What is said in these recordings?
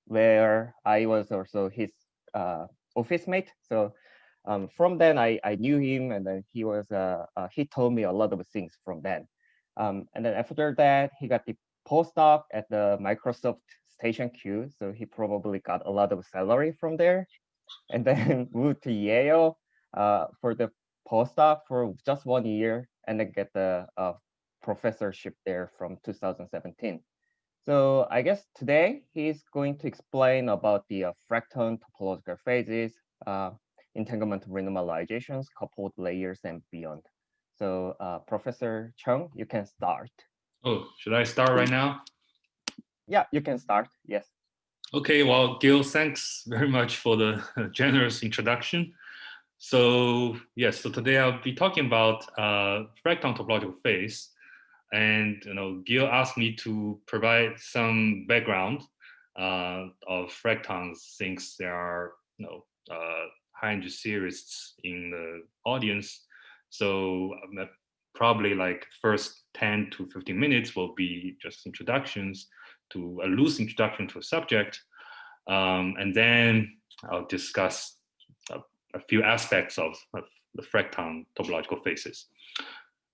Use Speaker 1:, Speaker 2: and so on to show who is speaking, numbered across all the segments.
Speaker 1: where I was also his office mate. So from then I knew him, and then he told me a lot of things from then. And then after that, he got the postdoc at the Microsoft Station Q. So he probably got a lot of salary from there, and then moved to Yale for the postdoc for just 1 year, and then get the professorship there from 2017. So I guess today he's going to explain about the Fracton topological phases, entanglement renormalizations, coupled layers, and beyond. So Professor Chung, you can start.
Speaker 2: Oh, should I start right now?
Speaker 1: Yeah, you can start. Yes.
Speaker 2: Okay, well, Gil, thanks very much for the generous introduction. So yes, so today I'll be talking about Fracton topological phase. And Gil asked me to provide some background of fractons, since there are high-energy theorists in the audience. So probably like first 10 to 15 minutes will be just introductions to a loose introduction to a subject, and then I'll discuss a few aspects of the fracton topological phases.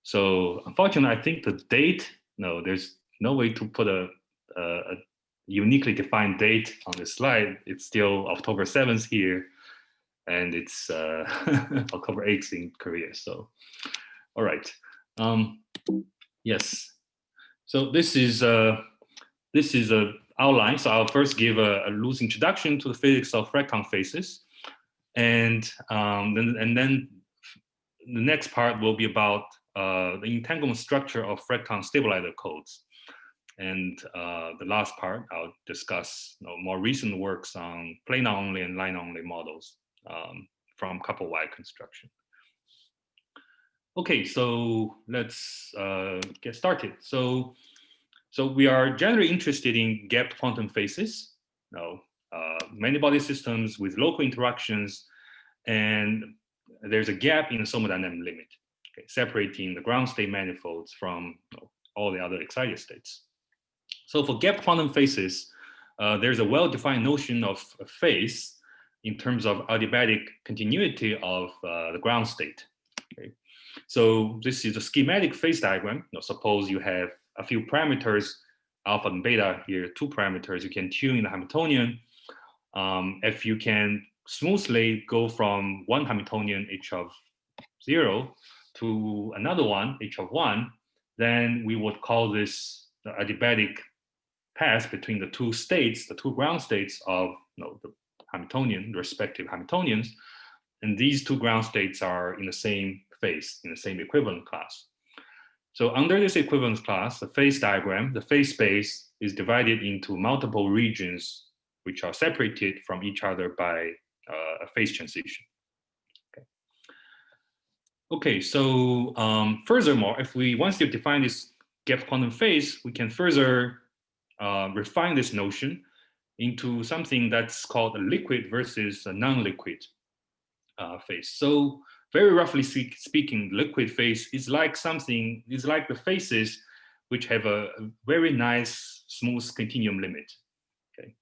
Speaker 2: So unfortunately, I think the date, there's no way to put a uniquely defined date on this slide. It's still October 7th here, and it's October 8th in Korea. So, all right. Yes. So this is a outline. So I'll first give a loose introduction to the physics of fracton phases, and then the next part will be about the entanglement structure of fracton stabilizer codes. And the last part, I'll discuss more recent works on planar-only and line-only models from couple-wide construction. Okay, so let's get started. So we are generally interested in gapped quantum phases, many-body systems with local interactions, and there's a gap in the thermodynamic limit, separating the ground state manifolds from all the other excited states. So for gap quantum phases, there's a well-defined notion of a phase in terms of adiabatic continuity of the ground state. Okay? So this is a schematic phase diagram. Suppose you have a few parameters, alpha and beta here, 2 parameters. You can tune in the Hamiltonian. If you can smoothly go from one Hamiltonian h of 0 to another one h of 1, then we would call this the adiabatic path between the two states, the two ground states of the Hamiltonian, the respective Hamiltonians. And these two ground states are in the same phase, in the same equivalent class. So under this equivalence class, the phase diagram, the phase space is divided into multiple regions which are separated from each other by a phase transition. Okay, so furthermore, if we once you define this gap quantum phase, we can further refine this notion into something that's called a liquid versus a non-liquid phase. So very roughly speaking, liquid phase is like the phases which have a very nice smooth continuum limit. Okay,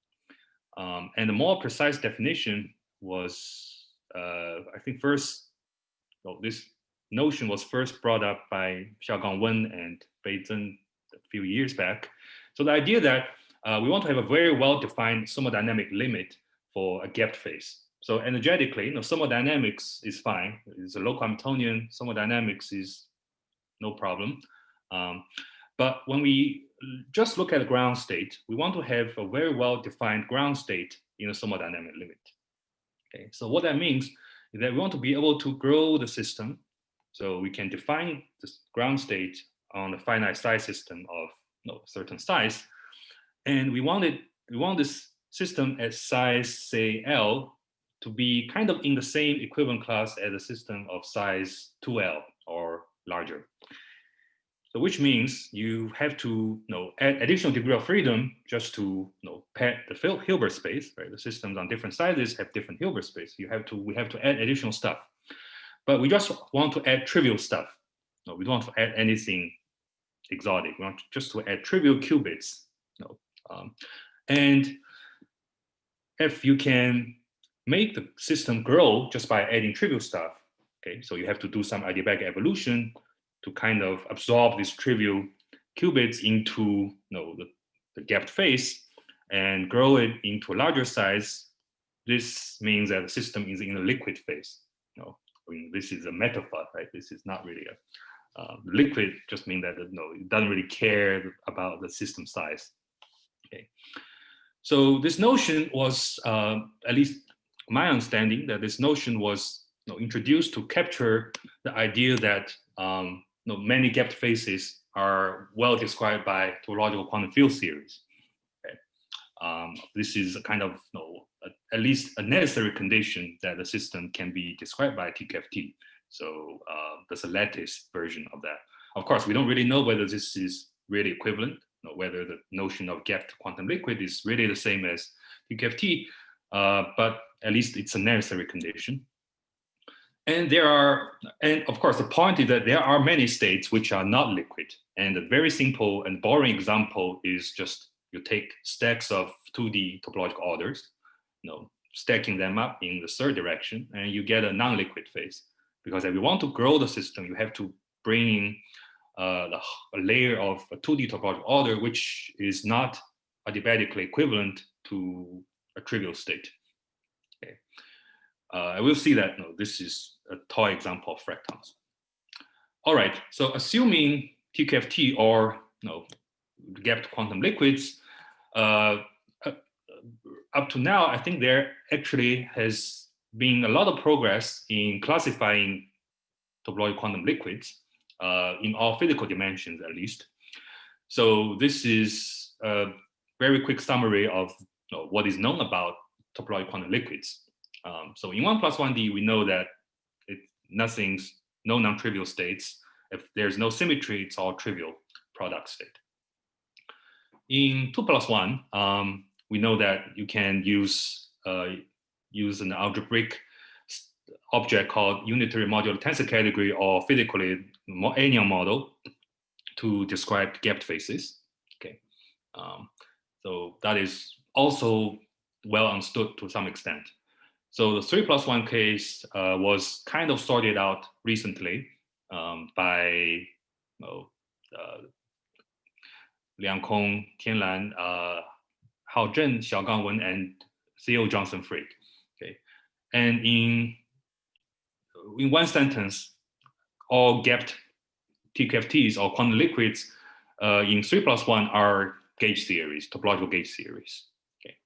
Speaker 2: and the more precise definition was, I think this notion was first brought up by Xiaogang Wen and Bei Zhen a few years back. So the idea that we want to have a very well-defined thermodynamic limit for a gapped phase. So energetically, thermodynamics is fine. It's a local Hamiltonian. Thermodynamics is no problem. But when we just look at the ground state, we want to have a very well-defined ground state in a thermodynamic limit. Okay, so what that means is that we want to be able to grow the system, so we can define the ground state on a finite size system of certain size, and we want this system at size, say L, to be kind of in the same equivalent class as a system of size 2L or larger. So which means you have to add additional degree of freedom just to pad the Hilbert space, right? The systems on different sizes have different Hilbert space. We have to add additional stuff, but we just want to add trivial stuff. No, we don't want to add anything exotic. We want just to add trivial qubits. And if you can make the system grow just by adding trivial stuff, okay, so you have to do some adiabatic evolution to kind of absorb these trivial qubits into the gapped phase and grow it into a larger size. This means that the system is in a liquid phase. I mean, this is a metaphor, right? This is not really a liquid. Just means that it doesn't really care about the system size. Okay, so this notion was, at least my understanding, that this notion was introduced to capture the idea that many gapped phases are well described by topological quantum field theories. Okay. This is a kind of at least a necessary condition that the system can be described by TQFT. So there's a lattice version of that. Of course, we don't really know whether this is really equivalent, whether the notion of gapped quantum liquid is really the same as TQFT, but at least it's a necessary condition. And of course, the point is that there are many states which are not liquid. And a very simple and boring example is just you take stacks of 2D topological orders, stacking them up in the third direction, and you get a non-liquid phase. Because if you want to grow the system, you have to bring in a layer of a 2D topological order, which is not adiabatically equivalent to a trivial state. Okay. I will see that this is a toy example of fractons. All right, so assuming TQFT or gapped quantum liquids, up to now, I think there actually has been a lot of progress in classifying topological quantum liquids in all physical dimensions, at least. So this is a very quick summary of what is known about topological quantum liquids. So in 1+1D, we know that no non-trivial states. If there's no symmetry, it's all trivial product state. In 2+1, we know that you can use an algebraic object called unitary modular tensor category, or physically Anyon model, to describe gapped phases. Okay, so that is also well understood to some extent. So the 3+1 case was kind of sorted out recently by Liang Kong, Tianlan, Hao Zhen, Xiaogang Wen, and Theo Johnson Frick. Okay, and in one sentence, all gapped TQFTs or quantum liquids in 3+1 are gauge theories, topological gauge theories. Okay,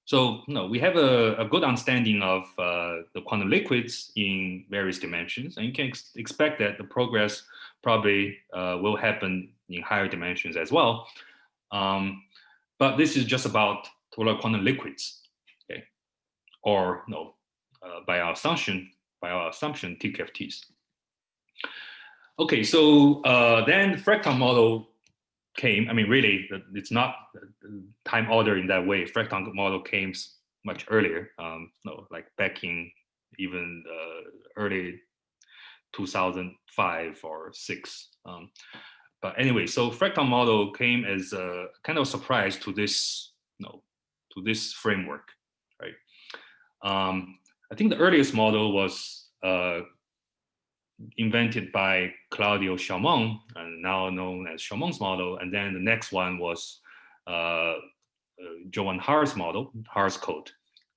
Speaker 2: so we have a good understanding of the quantum liquids in various dimensions, and you can expect that the progress probably will happen in higher dimensions as well. But this is just about topological quantum liquids, okay? Or by our assumption, TQFTs. Okay, so then the Fracton model came. I mean, really, it's not time order in that way. Fracton model came much earlier, like back in even early 2005 or 6. But anyway, so Fracton model came as a kind of surprise to this, to this framework, right? I think the earliest model was invented by Claudio Schaumont, and now known as Schaumong's model. And then the next one was Johan Haar's model, Haar's code.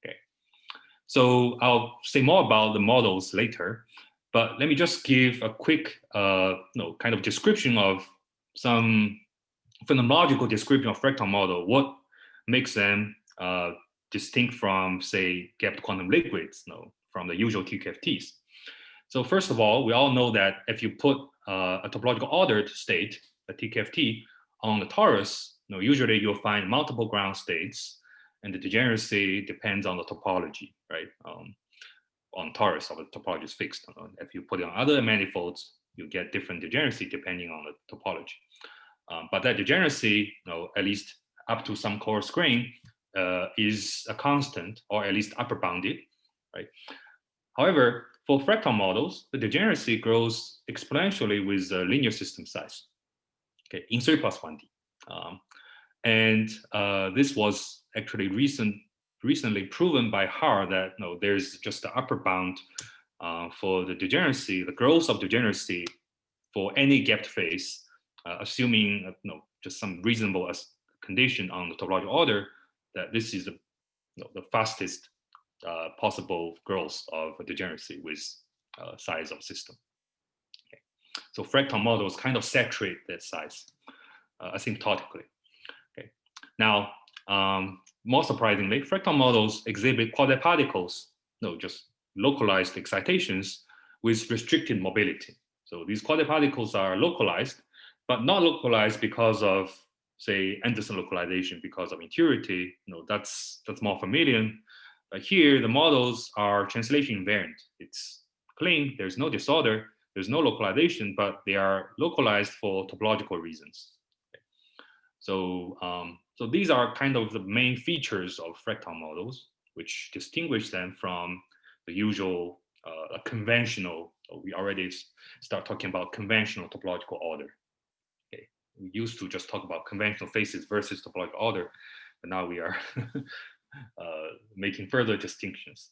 Speaker 2: Okay, so I'll say more about the models later, but let me just give a quick kind of description of some phenomenological description of Fracton model. What makes them distinct from, say, gapped quantum liquids, from the usual TQFTs. So first of all, we all know that if you put a topological ordered state, a TQFT, on the torus, usually you'll find multiple ground states, and the degeneracy depends on the topology, right? On torus, or the topology is fixed. If you put it on other manifolds, you get different degeneracy depending on the topology. But that degeneracy, at least up to some coarse grain, is a constant, or at least upper bounded, right? However, for Fracton models, the degeneracy grows exponentially with linear system size, okay, in 3+1D. And this was actually recently proven by Haar that no, there's just the upper bound for the degeneracy, the growth of degeneracy for any gapped phase, assuming just some reasonable condition on the topological order, that this is the fastest possible growth of degeneracy with size of system. Okay. So Fracton models kind of saturate that size asymptotically. Okay. Now, more surprisingly, Fracton models exhibit quasi-particles, just localized excitations with restricted mobility. So these quasi-particles are localized, but not localized because of, say, Anderson localization because of impurity. That's more familiar. But here, the models are translation invariant. It's clean, there's no disorder, there's no localization, but they are localized for topological reasons. Okay. So, so these are kind of the main features of Fracton models, which distinguish them from the usual conventional. We already start talking about conventional topological order. Okay, we used to just talk about conventional phases versus topological order, but now we are making further distinctions.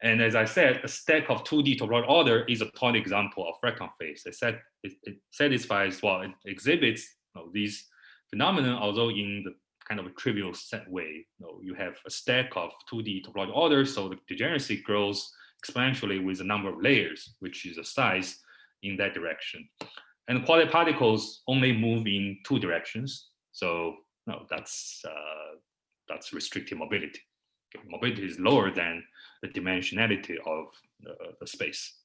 Speaker 2: And as I said, a stack of 2D topological order is a tonic example of Fracton phase. It satisfies, well, it exhibits these phenomena, although in the kind of a trivial set way. You have a stack of 2D topological order, so the degeneracy grows exponentially with the number of layers, which is a size in that direction. And quasi-particles only move in two directions, so that's restricted mobility. Okay. Mobility is lower than the dimensionality of the space.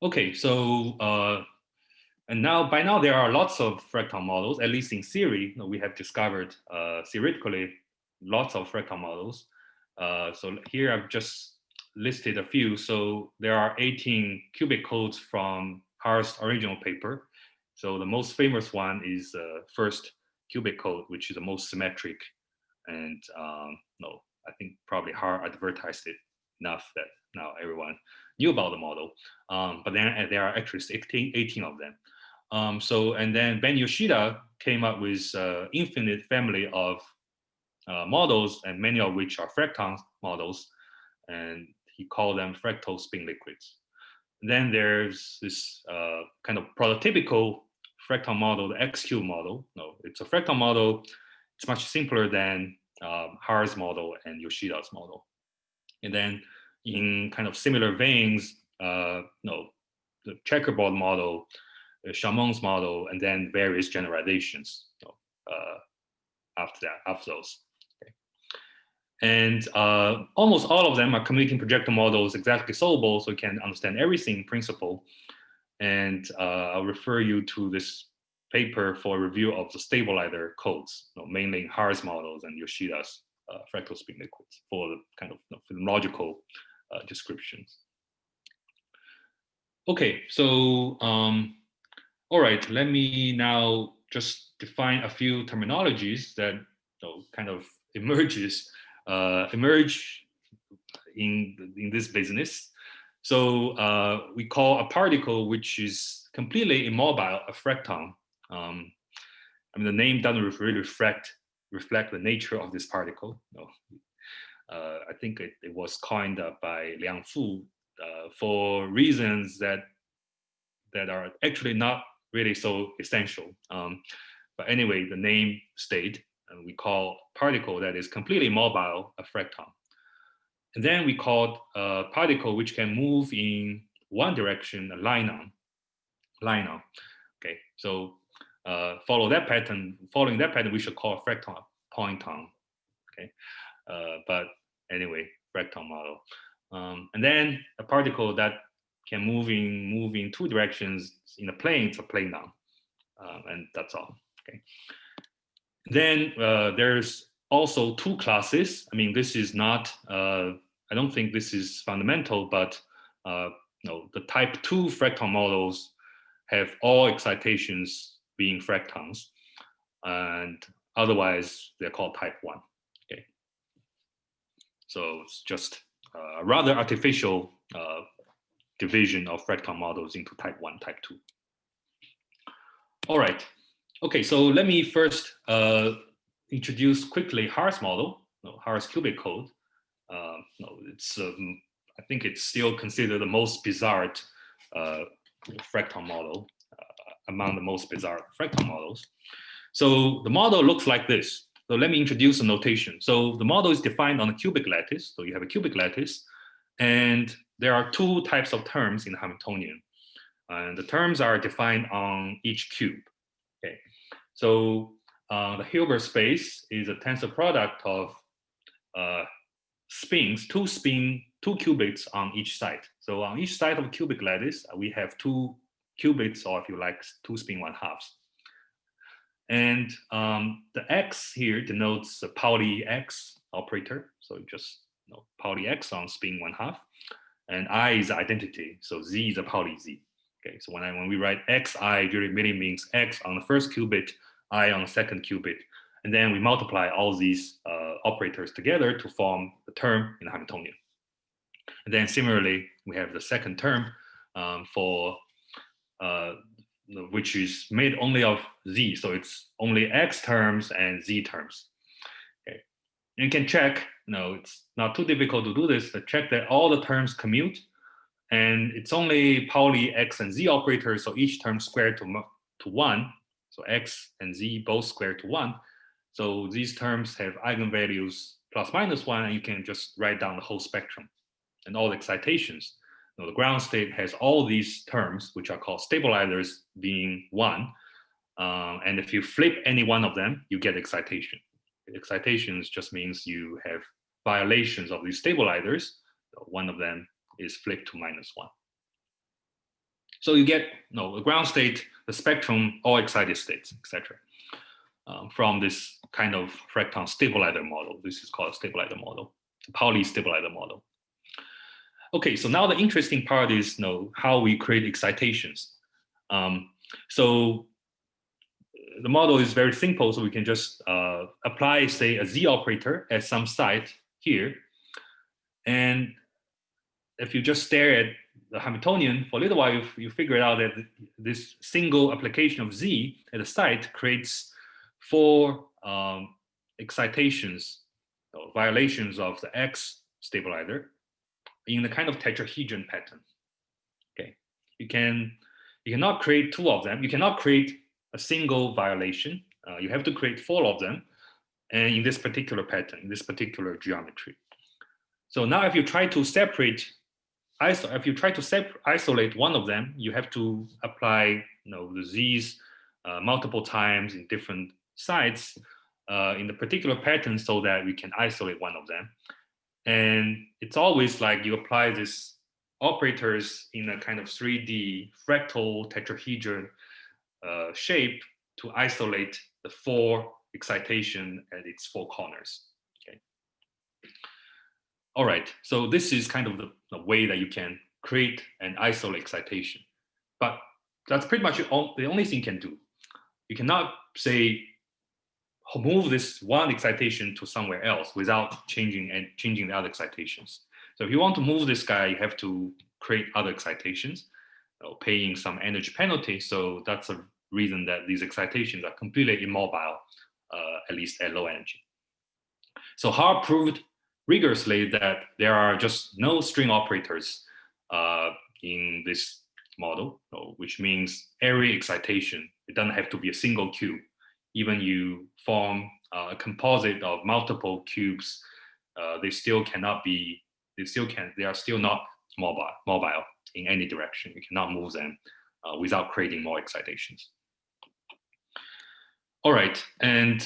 Speaker 2: Okay, so and by now there are lots of Fracton models, at least in theory. We have discovered theoretically lots of Fracton models. So here I've just listed a few. So there are 18 cubic codes from Haar's original paper. So the most famous one is first cubic code, which is the most symmetric. And I think probably Haar advertised it enough that now everyone knew about the model. But then there are actually 18 of them. And then Ben Yoshida came up with infinite family of models, and many of which are Fracton models, and he called them fractal spin liquids. And then there's this kind of prototypical Fracton model, the XQ model. It's a Fracton model. It's much simpler than Haar's model and Yoshida's model. And then in kind of similar veins, the checkerboard model, Chamon's model, and then various generalizations after those. Okay. And almost all of them are commuting projector models exactly solvable, so you can understand everything in principle. And I'll refer you to this paper for review of the stabilizer codes, mainly Haar's models and Yoshida's fractal spin liquids for the kind of phenomenological descriptions. Okay, so all right, let me now just define a few terminologies that kind of emerge in this business. So we call a particle which is completely immobile a fracton. I mean, the name doesn't really reflect the nature of this particle. I think it was coined by Liang Fu for reasons that are actually not really so essential. But anyway, the name stayed, and we call particle that is completely mobile a fracton. And then we called a particle which can move in one direction a linon. Okay, so following that pattern, we should call a fracton pointon. Okay, but anyway, fracton model. And then a particle that can move in two directions in a plane, it's a planon, and that's all. Okay. Then there's also two classes. I mean, this is not. I don't think this is fundamental, but the type 2 fracton models have all excitations being fractons, and otherwise they're called type 1. Okay. So it's just a rather artificial division of Fracton models into type 1, type 2. All right. Okay, so let me first introduce quickly Haar's model. Haar's cubic code, it's I think it's still considered the most bizarre Fracton model among the most bizarre Fracton models. So the model looks like this. So let me introduce a notation. So the model is defined on a cubic lattice. So you have a cubic lattice, and there are two types of terms in the Hamiltonian. And the terms are defined on each cube. Okay, so the Hilbert space is a tensor product of spins, two qubits on each side. So on each side of a cubic lattice, we have two qubits, or if you like, two spin 1/2s. And the X here denotes the Pauli X operator. So just Pauli X on spin 1/2. And I is identity. So Z is a Pauli Z. Okay, so when we write Xi, really means X on the first qubit, I on the second qubit. And then we multiply all these operators together to form the term in the Hamiltonian. And then similarly, we have the second term for which is made only of Z. So it's only X terms and Z terms. Okay. You can check, it's not too difficult to do this, to check that all the terms commute. And it's only Pauli X and Z operators, so each term squared to 1. So X and Z both squared to 1. So these terms have eigenvalues plus minus 1, and you can just write down the whole spectrum and all the excitations. The ground state has all these terms, which are called stabilizers, being 1. And if you flip any one of them, you get excitation. Excitations just means you have violations of these stabilizers. One of them is flipped to -1. So you get the ground state, the spectrum, all excited states, etc. From this kind of Fracton stabilizer model. This is called a stabilizer model, Pauli stabilizer model. Okay, so now the interesting part is how we create excitations. So the model is very simple, so we can just apply, say, a Z operator at some site here. And if you just stare at the Hamiltonian for a little while, you figure out that this single application of Z at a site creates 4 excitations, violations of the X stabilizer in the kind of tetrahedron pattern. Okay, you cannot create 2 of them. You cannot create a single violation. You have to create 4 of them, and in this particular pattern, in this particular geometry. So now, if you try to isolate one of them, you have to apply the Z's multiple times in different sites in the particular pattern, so that we can isolate one of them. And it's always like you apply these operators in a kind of 3D fractal tetrahedron shape to isolate the 4 excitation at its 4 corners. Okay. All right, so this is kind of the way that you can create and isolate excitation. But that's pretty much the only thing you can do. You cannot say, move this one excitation to somewhere else without changing the other excitations. So if you want to move this guy, you have to create other excitations, paying some energy penalty. So that's a reason that these excitations are completely immobile, at least at low energy. So Haar proved rigorously that there are just no string operators in this model, which means every excitation, it doesn't have to be a single cube. Even you form a composite of multiple cubes, they are still not mobile in any direction. You cannot move them without creating more excitations. All right, and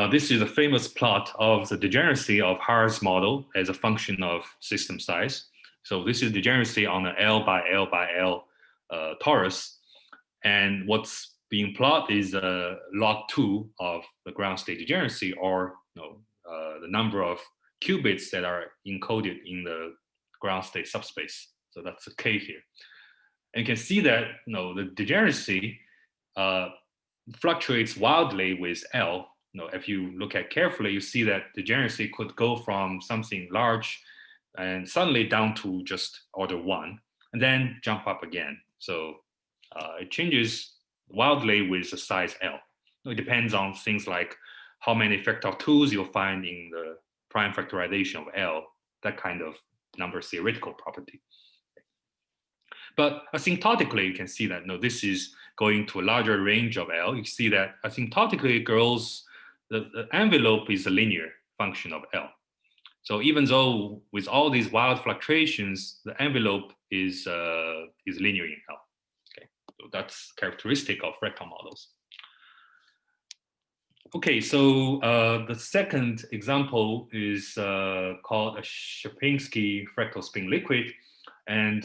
Speaker 2: this is a famous plot of the degeneracy of Haar's model as a function of system size. So this is degeneracy on an L by L by L torus, and what's being plotted is log 2 of the ground state degeneracy, or the number of qubits that are encoded in the ground state subspace. So that's a K here. And you can see that the degeneracy fluctuates wildly with L. If you look at carefully, you see that degeneracy could go from something large and suddenly down to just order 1, and then jump up again. So it changes wildly with the size L. It depends on things like how many factor of 2s you'll find in the prime factorization of L, that kind of number theoretical property. But asymptotically, you can see that no, this is going to a larger range of L. You see that asymptotically it grows, the envelope is a linear function of L. So even though with all these wild fluctuations, the envelope is linear in L. Okay, so that's characteristic of Fracton models. Okay, so the second example is called a Sierpinski fractal spin liquid, and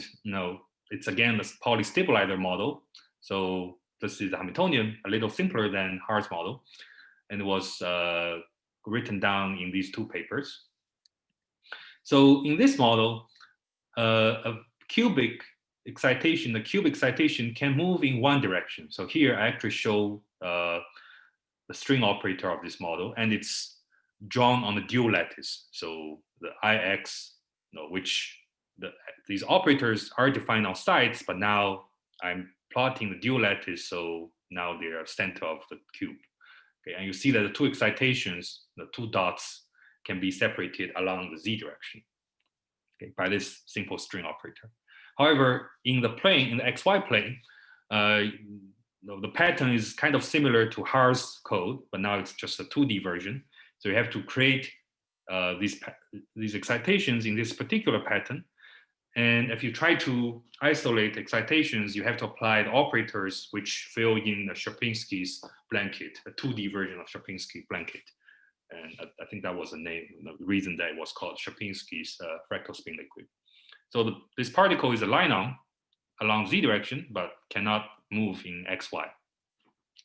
Speaker 2: it's again the Pauli stabilizer model. So this is a Hamiltonian, a little simpler than Haar's model, and it was written down in these two papers. So in this model, a cubic excitation, the cube excitation can move in one direction. So here I actually show the string operator of this model, and it's drawn on the dual lattice. So the Ix, which these operators are defined on sides, but now I'm plotting the dual lattice, so now they are center of the cube. Okay, and you see that the two excitations, the two dots, can be separated along the z direction, okay, by this simple string operator. However, in the plane, in the xy plane, the pattern is kind of similar to Haar's code, but now it's just a 2D version. So you have to create these excitations in this particular pattern. And if you try to isolate excitations, you have to apply the operators which fill in the Sierpinski's blanket, a 2D version of Sierpinski blanket. And I think that was the name, the reason that it was called Sierpinski's fractal spin liquid. So this particle is a line along z direction, but cannot move in xy,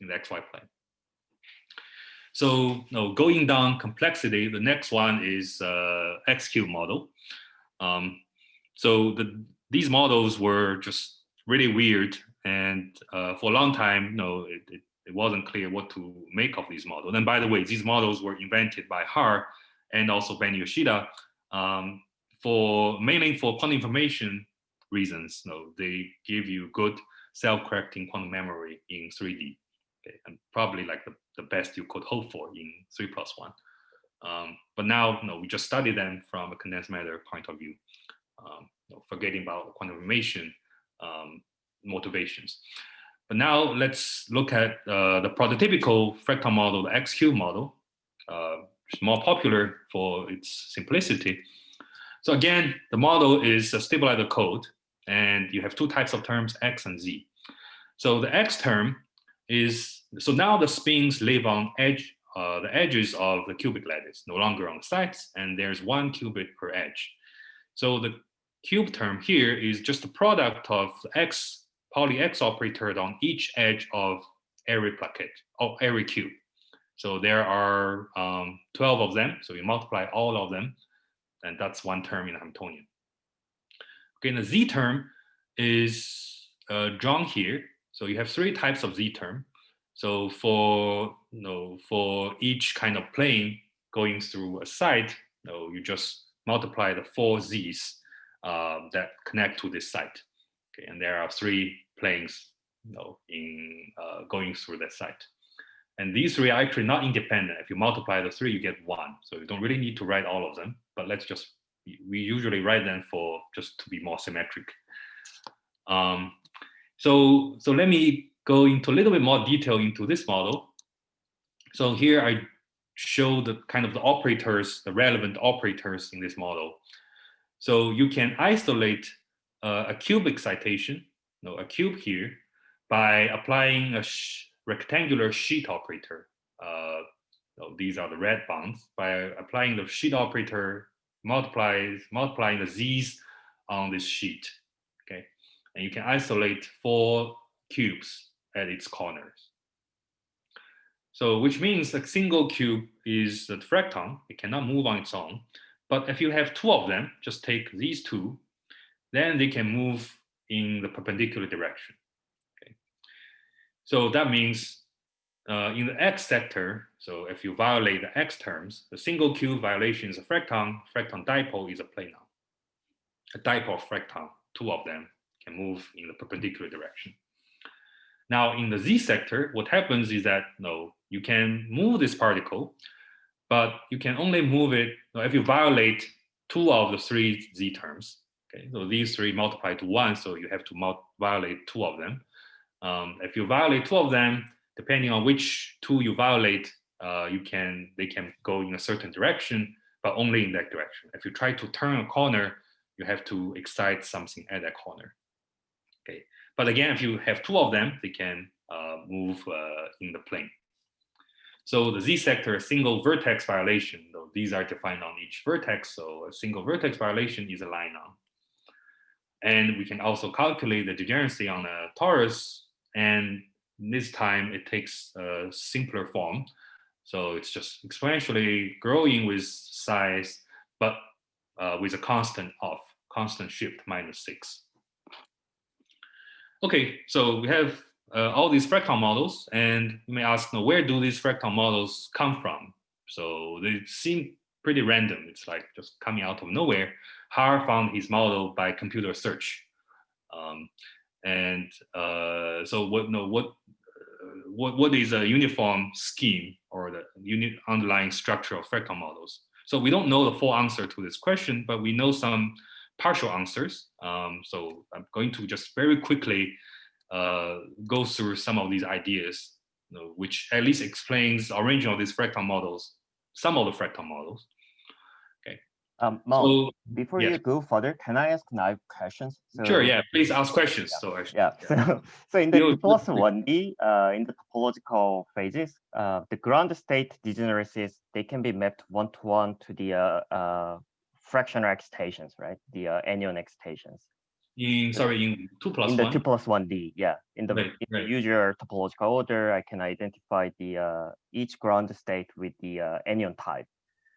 Speaker 2: in the xy plane. So going down complexity, the next one is X cube model. So these models were just really weird, and for a long time, it wasn't clear what to make of these models. And by the way, these models were invented by Haar and also Ben Yoshida mainly for quantum information reasons. They give you good self-correcting quantum memory in 3D, okay, and probably like the best you could hope for in 3+1. But now, we just study them from a condensed matter point of view, forgetting about quantum information motivations. But now let's look at the prototypical Fracton model, the X cube model, which is more popular for its simplicity. So again, the model is a stabilizer code, and you have two types of terms, X and Z. So the X term is, so now the spins live on the edges of the cubic lattice, no longer on the sides, and there's one qubit per edge. So the cube term here is just the product of X Pauli X operator on each edge of every plaquette, of every cube. So there are 12 of them, so you multiply all of them, and that's one term in the Hamiltonian. Okay, and the Z term is drawn here. So you have three types of Z term. So for each kind of plane going through a site, you just multiply the 4 Z's that connect to this site. Okay, and there are 3 planes going through that site. And these 3 are actually not independent. If you multiply the 3, you get 1. So you don't really need to write all of them, but we usually write them for just to be more symmetric. So let me go into a little bit more detail into this model. So here I show the kind of the operators, the relevant operators in this model. So you can isolate a cube excitation, a cube here, by applying a rectangular sheet operator. These are the red bonds. By applying the sheet operator, multiplying the z's on this sheet. Okay, and you can isolate 4 cubes at its corners. So which means a single cube is a fracton. It cannot move on its own. But if you have 2 of them, just take these 2, then they can move in the perpendicular direction. Okay. So that means in the X sector, so if you violate the X terms, the single cube violation is a fracton dipole is a planar. A dipole fracton, 2 of them can move in the perpendicular direction. Now in the Z sector, what happens is that you can move this particle, but you can only move it if you violate 2 of the 3 z terms. Okay, so these 3 multiply to 1, so you have to violate 2 of them. If you violate 2 of them, depending on which 2 you violate, they can go in a certain direction, but only in that direction. If you try to turn a corner, you have to excite something at that corner. Okay, but again, if you have 2 of them, they can move in the plane. So the z-sector, a single vertex violation, though these are defined on each vertex, so a single vertex violation is a line on. And we can also calculate the degeneracy on a torus, and this time it takes a simpler form. So it's just exponentially growing with size, but with a constant shift -6. Okay, so we have all these Fracton models, and you may ask, where do these Fracton models come from? So they seem pretty random. It's like just coming out of nowhere. Har found his model by computer search. So what is a uniform scheme or the underlying structure of Fracton models? So we don't know the full answer to this question, but we know some partial answers. So I'm going to just very quickly go through some of these ideas, which at least explains the origin of these Fracton models, some of the Fracton models. Okay.
Speaker 1: Mo, before you go further, can I ask naive questions?
Speaker 2: Sure, yeah, please ask questions.
Speaker 1: Yeah. So in the 2+1D, in the topological phases, the ground state degeneracies, they can be mapped one-to-one to the fractional excitations, right? The anion excitations.
Speaker 2: In 2+1?
Speaker 1: In the 2+1D, yeah. In the usual topological order, I can identify the each ground state with the anion type.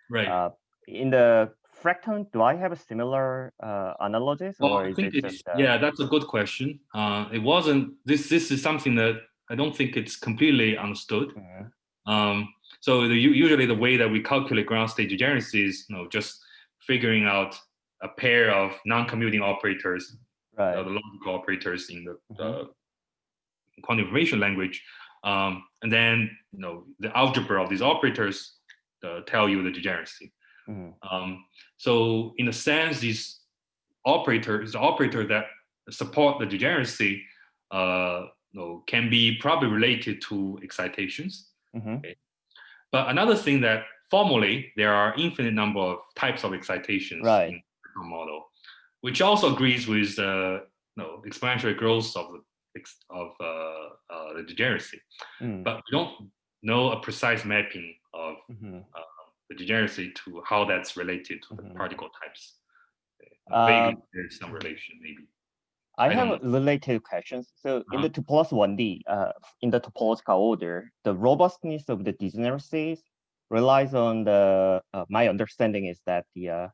Speaker 2: Right.
Speaker 1: In the Fracton, do I have a similar analogies, or is it just?
Speaker 2: Yeah, that's a good question. It wasn't. This is something that I don't think it's completely understood. So usually the way that we calculate ground state degeneracy is, just figuring out a pair of non-commuting operators, the logical operators in the quantum information language, and then the algebra of these operators tell you the degeneracy. So in a sense, these operators, the operator that support the degeneracy, can be probably related to excitations. Okay. But another thing that formally there are infinite number of types of excitations in the model, which also agrees with the exponential growth of the degeneracy. But we don't know a precise mapping of the degeneracy to how that's related to the particle types. Vaguely, there's some relation, maybe.
Speaker 1: I have related questions. So in the 2+1D, in the topological order, the robustness of the degeneracies relies on the, my understanding is that the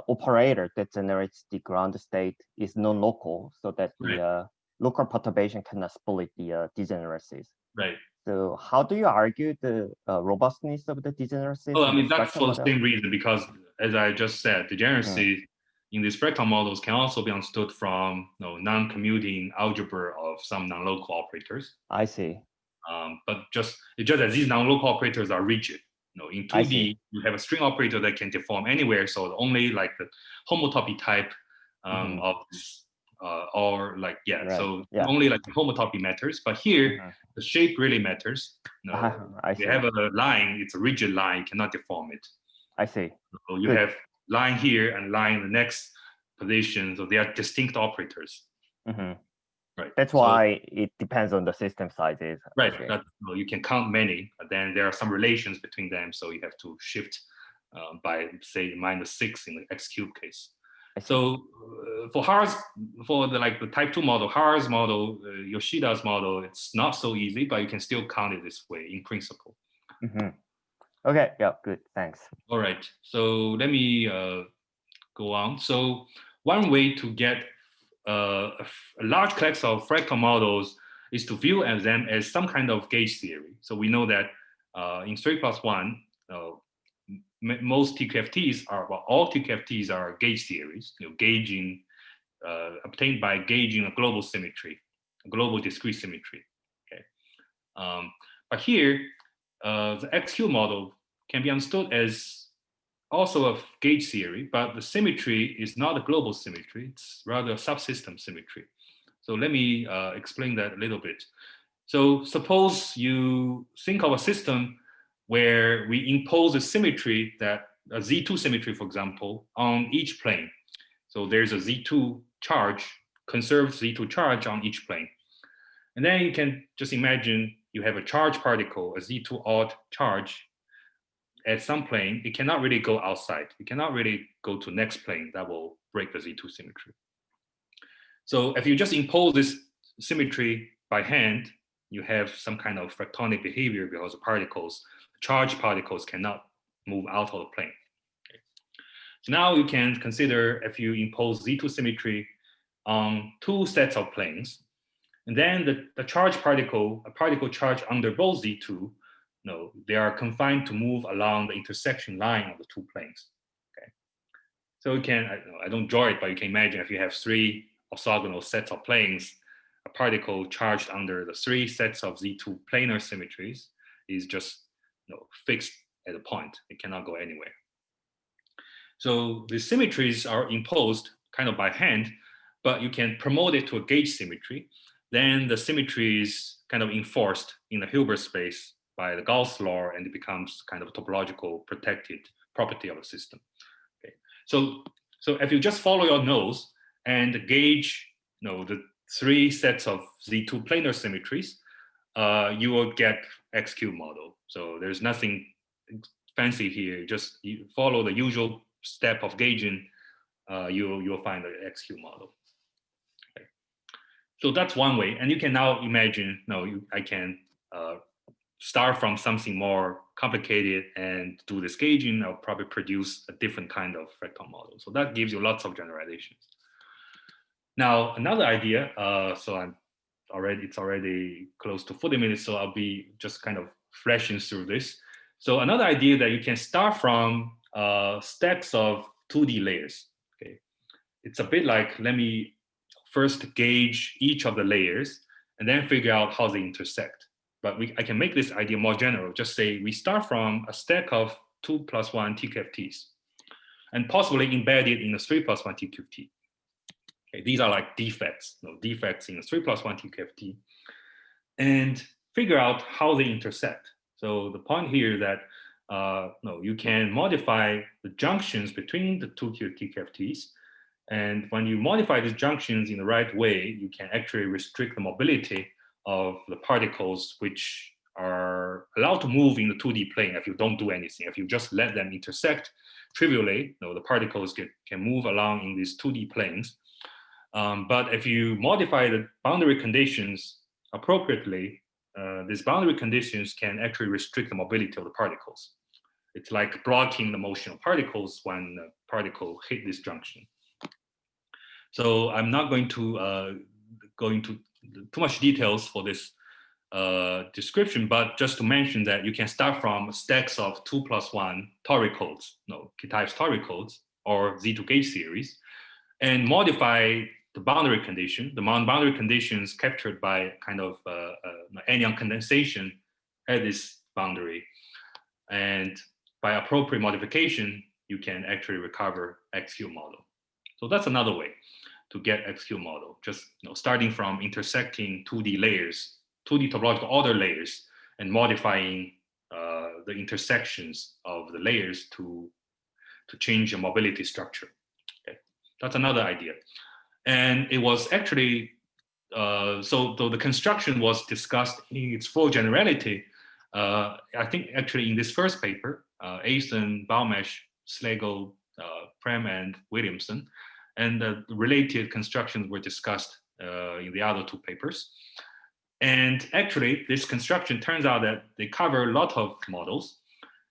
Speaker 1: operator that generates the ground state is non-local, so that the local perturbation cannot split the degeneracies.
Speaker 2: Right.
Speaker 1: So how do you argue the robustness of the degeneracies?
Speaker 2: Well, I mean, that's for the same reason, because as I just said, degeneracy in these Fracton models can also be understood from non-commuting algebra of some non-local operators.
Speaker 1: I see.
Speaker 2: But it's just that these non-local operators are rigid. In 2D, you have a string operator that can deform anywhere, so only like the homotopy type of this, or like so only like the homotopy matters. But here, the shape really matters. You have a line; it's a rigid line; you cannot deform it.
Speaker 1: I see.
Speaker 2: So you have line here and line in the next position, so they are distinct operators. Right.
Speaker 1: That's why it depends on the system sizes.
Speaker 2: Right. You can count many, but then there are some relations between them, so you have to shift by say -6 in the x³ case. So for the type 2 model, Har's model, Yoshida's model, it's not so easy, but you can still count it this way in principle.
Speaker 1: Okay. Yeah. Good. Thanks.
Speaker 2: All right. So let me go on. So one way to get a large collection of Fracton models is to view them as some kind of gauge theory. So we know that in 3+1, most TQFTs all TQFTs are gauge theories, gauging obtained by gauging a global symmetry, a global discrete symmetry. Okay, but here the XQ model can be understood as also a gauge theory, but the symmetry is not a global symmetry. It's rather a subsystem symmetry. So let me explain that a little bit. So suppose you think of a system where we impose a symmetry, that a Z2 symmetry, for example, on each plane. So there's a Z2 charge, conserved Z2 charge on each plane. And then you can just imagine you have a charge particle, a Z2 odd charge at some plane. It cannot really go outside. It cannot really go to next plane that will break the Z2 symmetry. So if you just impose this symmetry by hand, you have some kind of fractonic behavior because the particles, charged particles, cannot move out of the plane. Okay. So now you can consider if you impose Z2 symmetry on two sets of planes, and then the charged particle, a particle charge under both Z2, no, they are confined to move along the intersection line of the two planes. Okay. So you can, I don't draw it, but you can imagine if you have three orthogonal sets of planes, a particle charged under the three sets of Z2 planar symmetries is just fixed at a point. It cannot go anywhere. So the symmetries are imposed kind of by hand, but you can promote it to a gauge symmetry. Then the symmetry is kind of enforced in the Hilbert space by the Gauss law, and it becomes kind of a topological protected property of a system. Okay. So if you just follow your nose and gauge the three sets of Z2 planar symmetries, you will get X-cube model. So there's nothing fancy here. Just you follow the usual step of gauging, you'll find the X-cube model. Okay. So that's one way. And you can now imagine, I can start from something more complicated and do this gauging. I'll probably produce a different kind of Fracton model. So that gives you lots of generalizations. Now, another idea, it's already close to 40 minutes, so I'll be just kind of flashing through this. So another idea that you can start from stacks of 2D layers. Okay, it's a bit like, let me first gauge each of the layers and then figure out how they intersect. But I can make this idea more general. Just say we start from a stack of 2 + 1 TQFTs and possibly embedded in a 3 + 1 TQFT. Okay, these are like defects, defects in a 3 + 1 TQFT, and figure out how they intersect. So the point here is that you can modify the junctions between the two TQFTs. And when you modify these junctions in the right way, you can actually restrict the mobility of the particles which are allowed to move in the 2D plane if you don't do anything. If you just let them intersect trivially, the particles can move along in these 2D planes. But if you modify the boundary conditions appropriately, these boundary conditions can actually restrict the mobility of the particles. It's like blocking the motion of particles when the particle hit this junction. So I'm not going to go into too much details for this description, but just to mention that you can start from stacks of 2 + 1 toricodes, K-type toricodes, or Z2 gauge series, and modify the boundary condition, the boundary conditions captured by kind of anion condensation at this boundary. And by appropriate modification, you can actually recover X-cube model. So that's another way to get X-cube model, just starting from intersecting 2D layers, 2D topological order layers, and modifying the intersections of the layers to change the mobility structure. Okay. That's another idea. And it was actually, so though the construction was discussed in its full generality, I think actually in this first paper, Asen, Baumesh, Slagle, Prem, and Williamson, and the related constructions were discussed in the other two papers. And actually, this construction turns out that they cover a lot of models.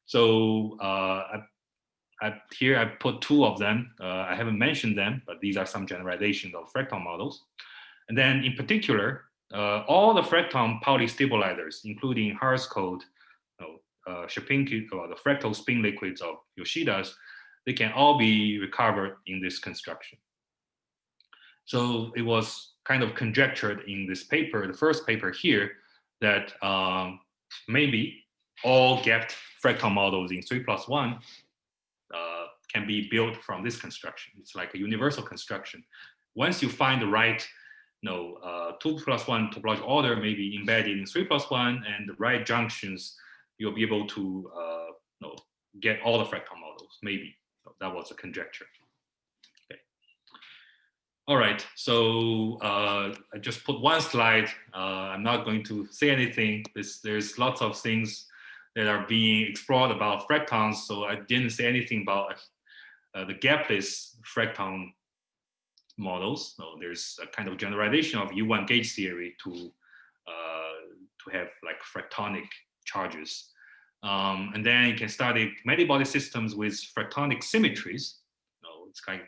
Speaker 2: So here I put two of them. I haven't mentioned them, but these are some generalizations of Fracton models. And then in particular, all the Fracton Pauli stabilizers, including Haar's code, Shapinki, or the fractal spin liquids of Yoshida's, they can all be recovered in this construction. So it was kind of conjectured in this paper, the first paper here, that maybe all gapped fractal models in 3+1 can be built from this construction. It's like a universal construction. Once you find the right 2+1 topological order may be embedded in 3+1 and the right junctions, you'll be able to get all the fractal models, maybe. So that was a conjecture. Okay. All right, so I just put one slide. I'm not going to say anything. There's lots of things that are being explored about fractons, so I didn't say anything about the gapless fracton models. So there's a kind of generalization of U1 gauge theory to have like fractonic charges. And then you can study many-body systems with fractonic symmetries. It's kind of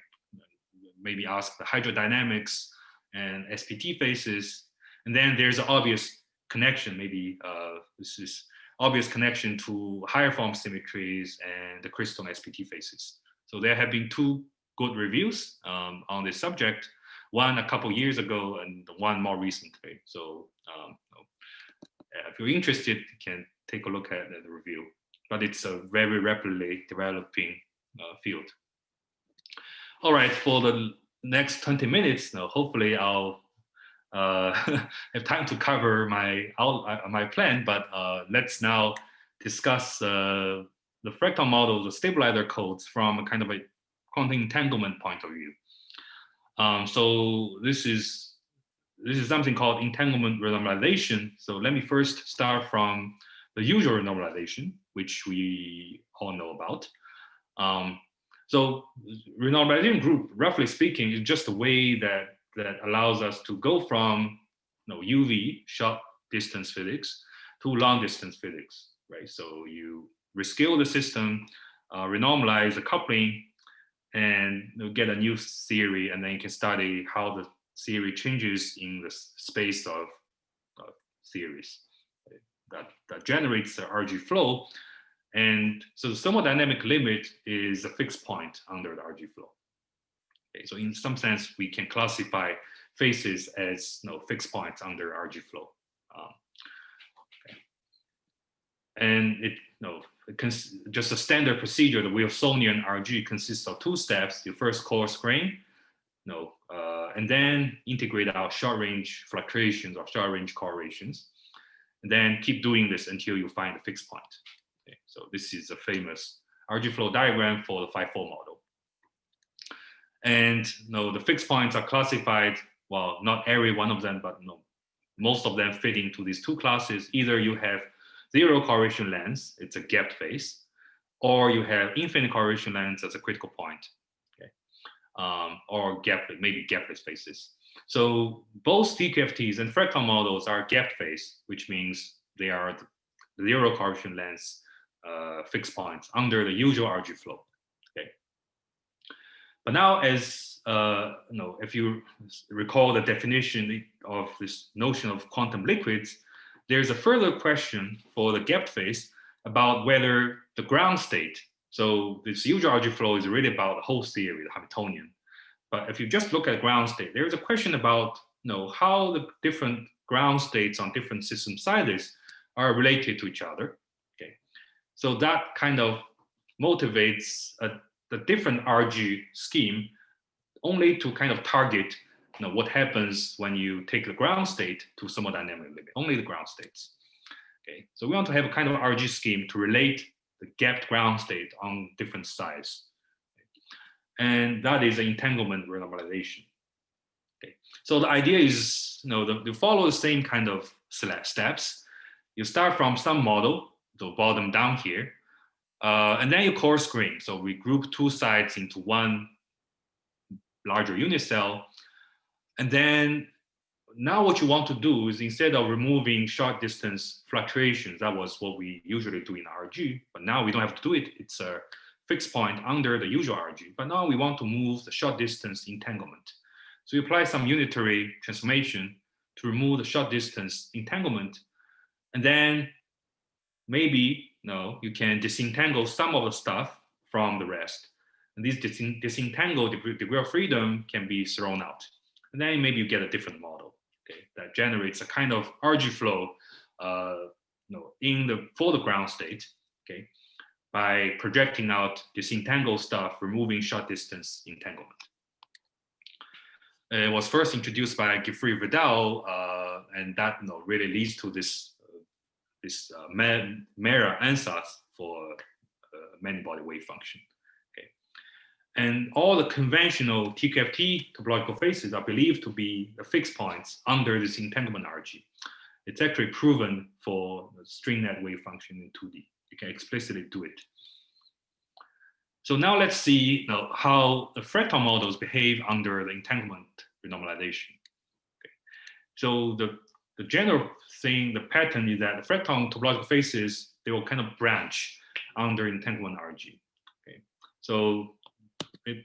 Speaker 2: maybe ask the hydrodynamics and SPT phases. And then there's an obvious connection, maybe this is obvious connection to higher form symmetries and the crystal SPT phases. So there have been two good reviews on this subject, one a couple years ago and one more recently. So if you're interested, you can take a look at the review, but it's a very rapidly developing field. All right, for the next 20 minutes, now hopefully I'll have time to cover my plan, but let's now discuss the fractal models, the stabilizer codes from a kind of a quantum entanglement point of view. So this is something called entanglement renormalization. So let me first start from the usual renormalization, which we all know about. So renormalization group, roughly speaking, is just a way that allows us to go from UV, short distance physics, to long distance physics, right? So you rescale the system, renormalize the coupling, and get a new theory, and then you can study how the theory changes in the space of theories that generates the RG flow. And so the thermodynamic limit is a fixed point under the RG flow. Okay, so in some sense, we can classify phases as fixed points under RG flow. Okay. And just a standard procedure, the Wilsonian RG consists of two steps. You first coarse grain, and then integrate out short range fluctuations or short range correlations, and then keep doing this until you find a fixed point. Okay, so this is a famous RG flow diagram for the 5-4 model. And the fixed points are classified, well, not every one of them, but most of them fit into these two classes. Either you have zero correlation length, it's a gapped phase, or you have infinite correlation length as a critical point, okay? Or maybe gapless phases. So both TQFTs and fractal models are gapped phase, which means they are the zero correlation length fixed points under the usual RG flow. Okay. But now, as if you recall the definition of this notion of quantum liquids, there's a further question for the gapped phase about whether the ground state. So this usual RG flow is really about the whole theory, the Hamiltonian. But if you just look at ground state, there's a question about how the different ground states on different system sizes are related to each other. Okay, so that kind of motivates the different RG scheme only to kind of target what happens when you take the ground state to thermodynamic limit, only the ground states. Okay, so we want to have a kind of RG scheme to relate the gapped ground state on different sides. And that is an entanglement renormalization. Okay, so the idea is you follow the same kind of steps. You start from some model, the bottom down here, and then you coarse grain. So we group two sides into one larger unit cell. And then now what you want to do is, instead of removing short distance fluctuations, that was what we usually do in RG, but now we don't have to do it. It's a fixed point under the usual RG, but now we want to move the short distance entanglement. So you apply some unitary transformation to remove the short distance entanglement, and then maybe you can disentangle some of the stuff from the rest. And this disentangled degree of freedom can be thrown out. And then maybe you get a different model, okay, that generates a kind of RG flow for the ground state, okay. by projecting out disentangled stuff, removing short distance entanglement. It was first introduced by Geoffrey Vidal, and that really leads to this Mera ansatz for many-body wave function. Okay, and all the conventional TQFT topological faces are believed to be the fixed points under this entanglement RG. It's actually proven for the string net wave function in 2D. You can explicitly do it. So now let's see how the Fracton models behave under the entanglement renormalization. Okay. So the general thing, the pattern is that the Fracton topological faces, they will kind of branch under entanglement RG. Okay. So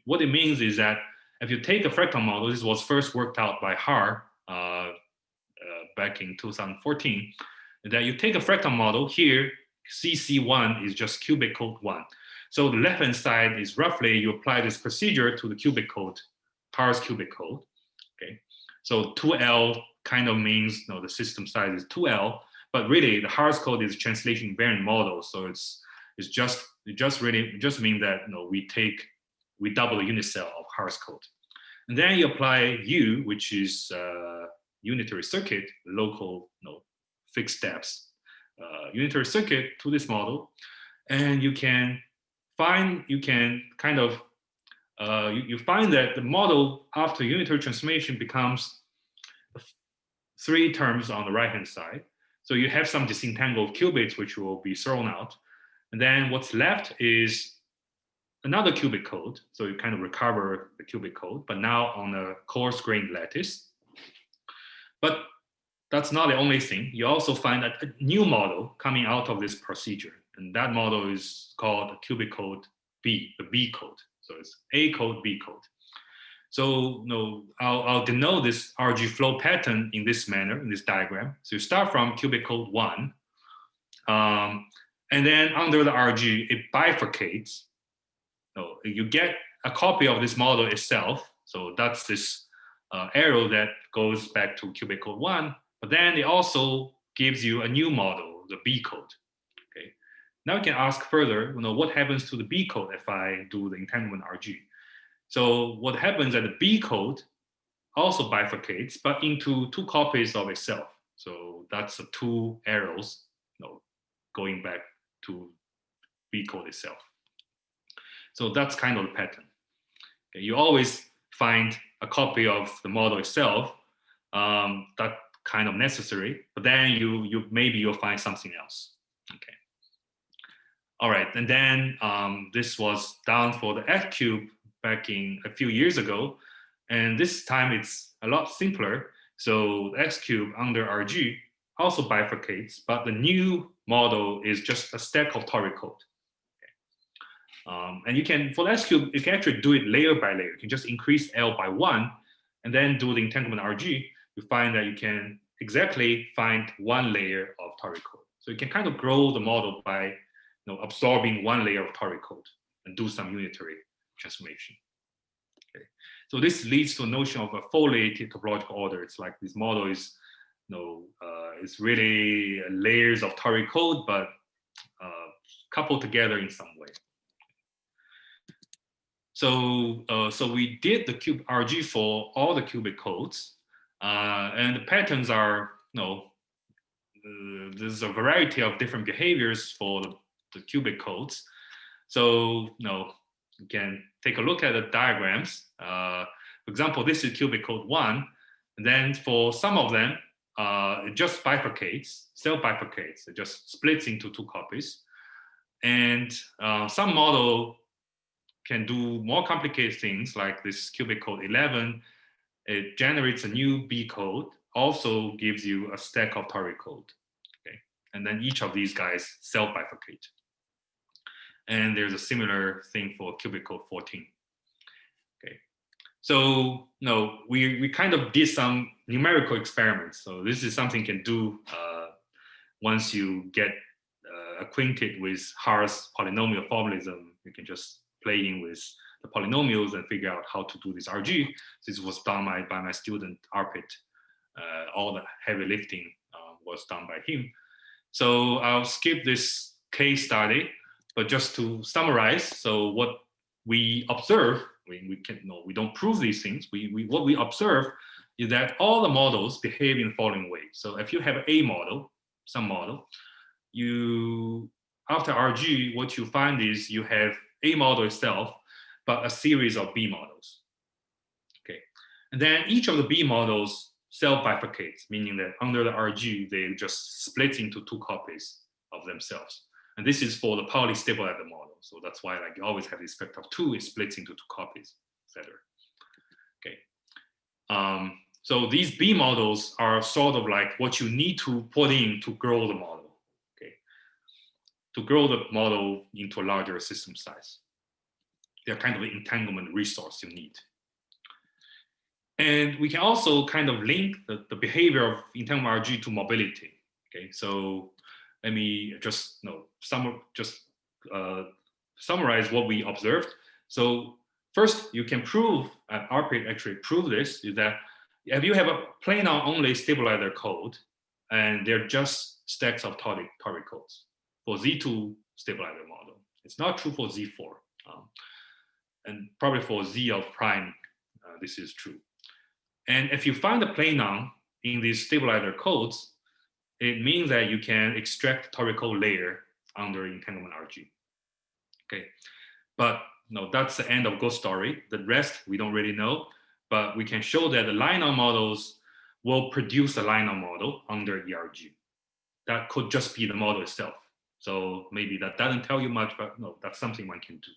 Speaker 2: what it means is that if you take a Fracton model, this was first worked out by Har back in 2014, that you take a Fracton model here, CC1 is just cubic code 1. So the left-hand side is roughly, you apply this procedure to the cubic code, Har's cubic code. Okay, so 2L kind of means the system size is 2L, but really the Har's code is translation invariant model. So it just means that we double the unit cell of Har's code, and then you apply U, which is unitary circuit, local fixed steps unitary circuit to this model, and you find that the model after unitary transformation becomes 3 terms on the right hand side. So you have some disentangled qubits which will be thrown out, and then what's left is another cubic code. So you kind of recover the cubic code, but now on a coarse-grained lattice. But that's not the only thing. You also find a new model coming out of this procedure, and that model is called cubic code B, the B code. So it's A code, B code. So I'll denote this RG flow pattern in this manner, in this diagram. So you start from cubic code 1, and then under the RG, it bifurcates. So you get a copy of this model itself. So that's this arrow that goes back to cubic code 1, but then it also gives you a new model, the B code. Okay. Now we can ask further, what happens to the B code if I do the entanglement RG? So what happens at the B code also bifurcates, but into 2 copies of itself. So that's the 2 arrows, going back to B code itself. So that's kind of the pattern. Okay. You always find a copy of the model itself, that kind of necessary, but then maybe you'll find something else. Okay. All right, and then this was done for the F cube back in a few years ago, and this time it's a lot simpler. So the X cube under RG also bifurcates, but the new model is just a stack of toric code. And for the S cube, you can actually do it layer by layer. You can just increase L by 1 and then do the entanglement RG. You find that you can exactly find 1 layer of toric code. So you can kind of grow the model by absorbing 1 layer of toric code and do some unitary transformation. Okay. So this leads to a notion of a foliated topological order. It's like this model is, it's really layers of toric code, but coupled together in some way. So, so we did the cube RG for all the cubic codes, and the patterns are, there's a variety of different behaviors for the cubic codes. So, you can take a look at the diagrams. For example, this is cubic code 1, and then for some of them, it just bifurcates, self-bifurcates. It just splits into 2 copies, and some model can do more complicated things like this cubic code 11. It generates a new B code, also gives you a stack of toric code. Okay, and then each of these guys self-bifurcate. And there's a similar thing for cubic code 14. Okay, so we kind of did some numerical experiments. So this is something you can do once you get acquainted with Har's polynomial formalism. You can just play in with the polynomials and figure out how to do this RG. This was done by my student Arpit. All the heavy lifting was done by him. So I'll skip this case study, But just to summarize, so what we observe, we don't prove these things. What we observe is that all the models behave in the following way. So if you have a model, some model, after RG, what you find is you have a model itself, but a series of B models. Okay, and then each of the B models self-bifurcates, meaning that under the RG, they just split into two copies of themselves. And this is for the Pauli stabilizer model. So that's why like you always have this vector of 2 is split into 2 copies, etc. Okay. So these B models are sort of like what you need to put in to grow the model. Okay. To grow the model into a larger system size. They're kind of the entanglement resource you need. And we can also kind of link the behavior of entanglement RG to mobility. Okay, so let me just summarize what we observed. So first, you can prove, RPIC actually proved this, is that if you have a planar only stabilizer code, and they're just stacks of toric codes for Z2 stabilizer model. It's not true for Z4. And probably for Z of prime, this is true. And if you find a planar in these stabilizer codes, it means that you can extract torical layer under entanglement RG. Okay, but no, that's the end of ghost story. The rest we don't really know, but we can show that the linear models will produce a linear model under ERG. That could just be the model itself. So maybe that doesn't tell you much, but no, that's something one can do.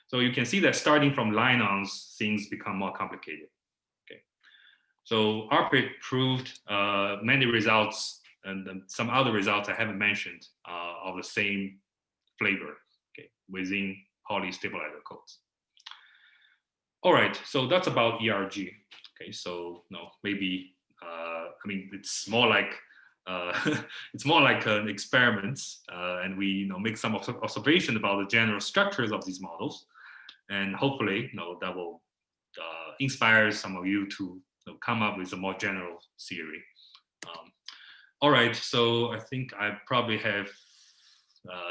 Speaker 2: So you can see that starting from lineons, things become more complicated. Okay, so RPIC proved many results and some other results I haven't mentioned of the same flavor, okay, within Pauli stabilizer codes. All right, so that's about ERG. Okay, so no, maybe I mean it's more like an experiment, and we make some observation about the general structures of these models, and hopefully that will inspire some of you to come up with a more general theory. All right, so I think I probably have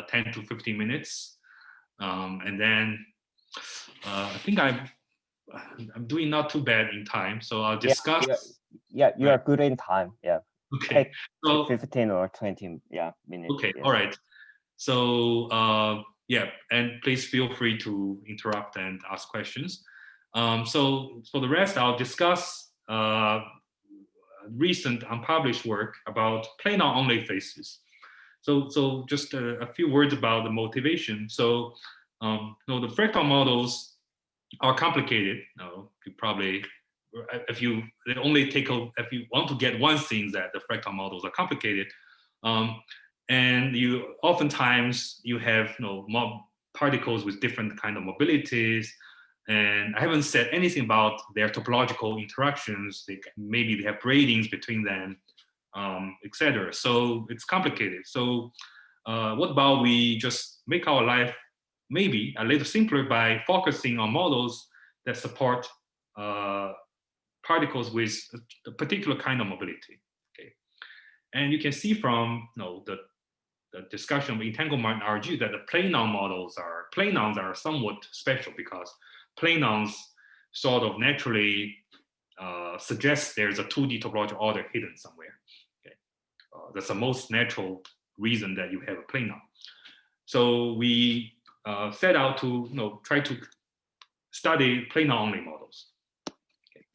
Speaker 2: 10 to 15 minutes, and then I think I'm doing not too bad in time, so I'll discuss.
Speaker 1: Yeah, you are good in time. Yeah.
Speaker 2: Okay.
Speaker 1: So 15 or 20 minutes.
Speaker 2: Okay.
Speaker 1: Yes.
Speaker 2: All right. So yeah, and please feel free to interrupt and ask questions. So for the rest, I'll discuss recent unpublished work about planar only phases. So just a few words about the motivation. So the Fracton models are complicated. You probably, if you want to get one thing, that the Fracton models are complicated, and you oftentimes you have more particles with different kind of mobilities. And I haven't said anything about their topological interactions. Maybe they have gradings between them, etc. So it's complicated. So what about we just make our life maybe a little simpler by focusing on models that support particles with a particular kind of mobility. Okay, and you can see from the discussion of entanglement RG that the planons are somewhat special, because planons sort of naturally suggest there's a 2D topological order hidden somewhere. Okay, that's the most natural reason that you have a planon. So we set out to try to study planar only models. Okay.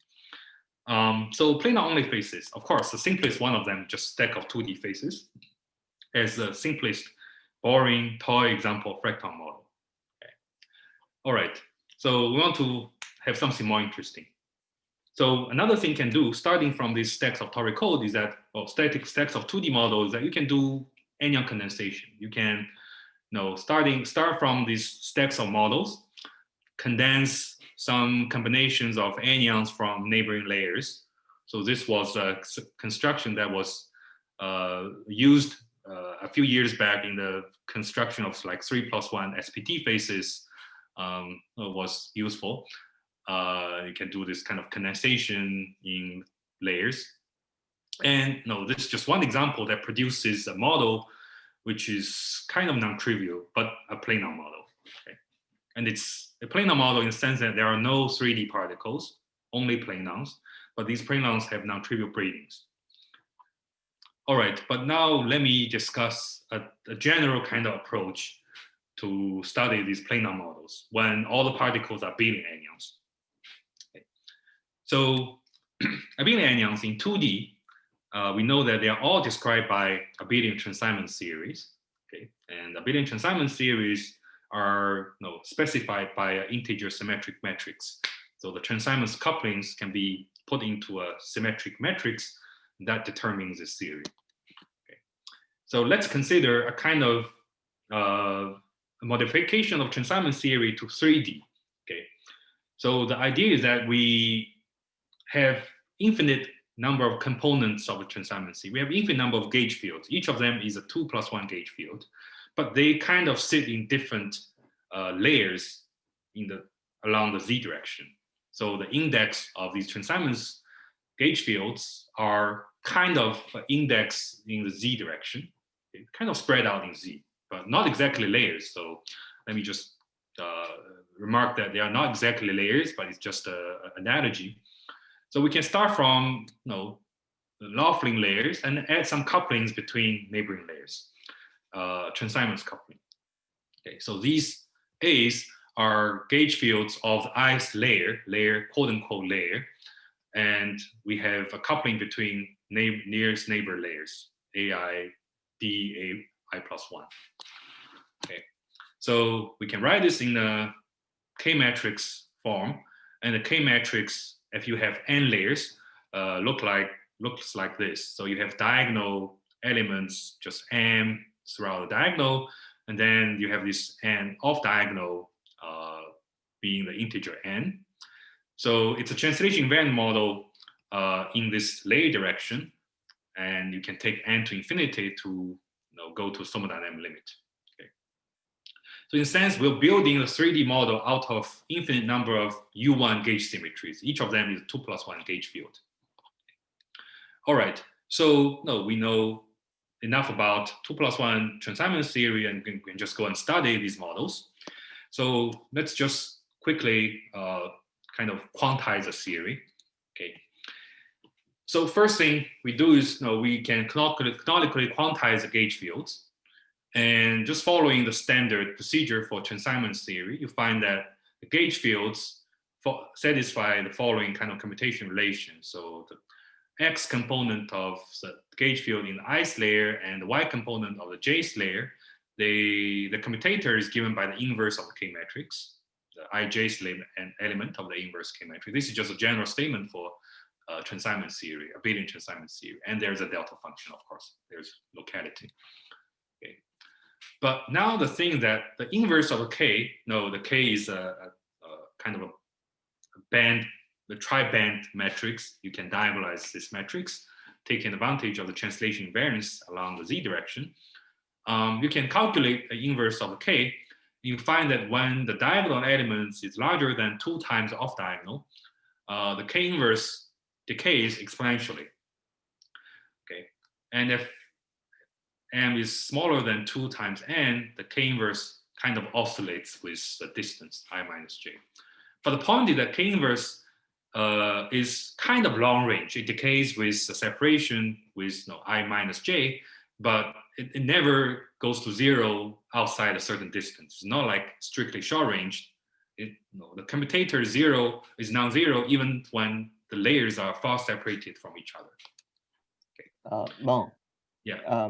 Speaker 2: So planar only faces, of course, the simplest one of them, just stack of 2D faces, as the simplest boring toy example of Fracton model. Okay. All right, so we want to have something more interesting. So another thing you can do, starting from these stacks of toric code, is that, static stacks of 2D models, that you can do anion condensation. You can start from these stacks of models, condense some combinations of anions from neighboring layers. So this was a construction that was used a few years back in the construction of like 3+1 SPT phases. Was useful. You can do this kind of condensation in layers. And this is just one example that produces a model which is kind of non-trivial, but a planar model. Okay? And it's a planar model in the sense that there are no 3D particles, only planons, but these planons have non-trivial braidings. All right, but now let me discuss a general kind of approach to study these planar models when all the particles are abelian anyons. Okay. So abelian anyons in 2D, we know that they are all described by abelian transaminant series. Okay, and abelian transaminant series are specified by an integer symmetric matrix. So the transaminant couplings can be put into a symmetric matrix that determines the series. Okay. So let's consider a kind of a modification of transaminant theory to 3D. Okay. So the idea is that we have infinite number of components of the transaminant theory. We have infinite number of gauge fields. Each of them is a 2+1 gauge field, but they kind of sit in different layers along the z direction. So the index of these transaminant gauge fields are kind of indexed in the z direction, okay, kind of spread out in z, but not exactly layers. So let me just remark that they are not exactly layers, but it's just an analogy. So we can start from the Laughlin layers and add some couplings between neighboring layers, transaminant coupling. Okay, so these A's are gauge fields of the ith layer, quote unquote layer, and we have a coupling between nearest neighbor layers, AI, B, I plus 1. Okay, so we can write this in the K matrix form, and the K matrix, if you have n layers, looks like this. So you have diagonal elements, just m throughout the diagonal, and then you have this n off diagonal being the integer n. So it's a translation invariant model in this layer direction, and you can take n to infinity to go to a thermodynamic limit. Okay. So in a sense, we're building a 3D model out of infinite number of U1 gauge symmetries. Each of them is a 2+1 gauge field. All right, so we know enough about 2+1 transaminant theory, and we can just go and study these models. So let's just quickly kind of quantize the theory. Okay. So first thing we do is we can canonically quantize the gauge fields. And just following the standard procedure for transaminant theory, you find that the gauge fields satisfy the following kind of commutation relation. So the x component of the gauge field in the ith layer and the y component of the jth layer, the commutator is given by the inverse of the K matrix, the ijth element of the inverse K matrix. This is just a general statement for transaminant theory, abelian transaminant theory. And there's a delta function, of course. There's locality. Okay. But now the thing that the inverse of a K, the K is a kind of a band, the tri-band matrix. You can diagonalize this matrix, taking advantage of the translation invariance along the z direction. You can calculate the inverse of a K. You find that when the diagonal elements is larger than 2 times off diagonal, the K inverse decays exponentially. Okay, and if m is smaller than 2 times n, the K inverse kind of oscillates with the distance I minus j. But the point is that K inverse is kind of long range. It decays with a separation with I minus j, but it never goes to 0 outside a certain distance. It's not like strictly short range. The commutator 0 is non-zero even when the layers are far separated from each other. Okay.
Speaker 1: Bon.
Speaker 2: Yeah.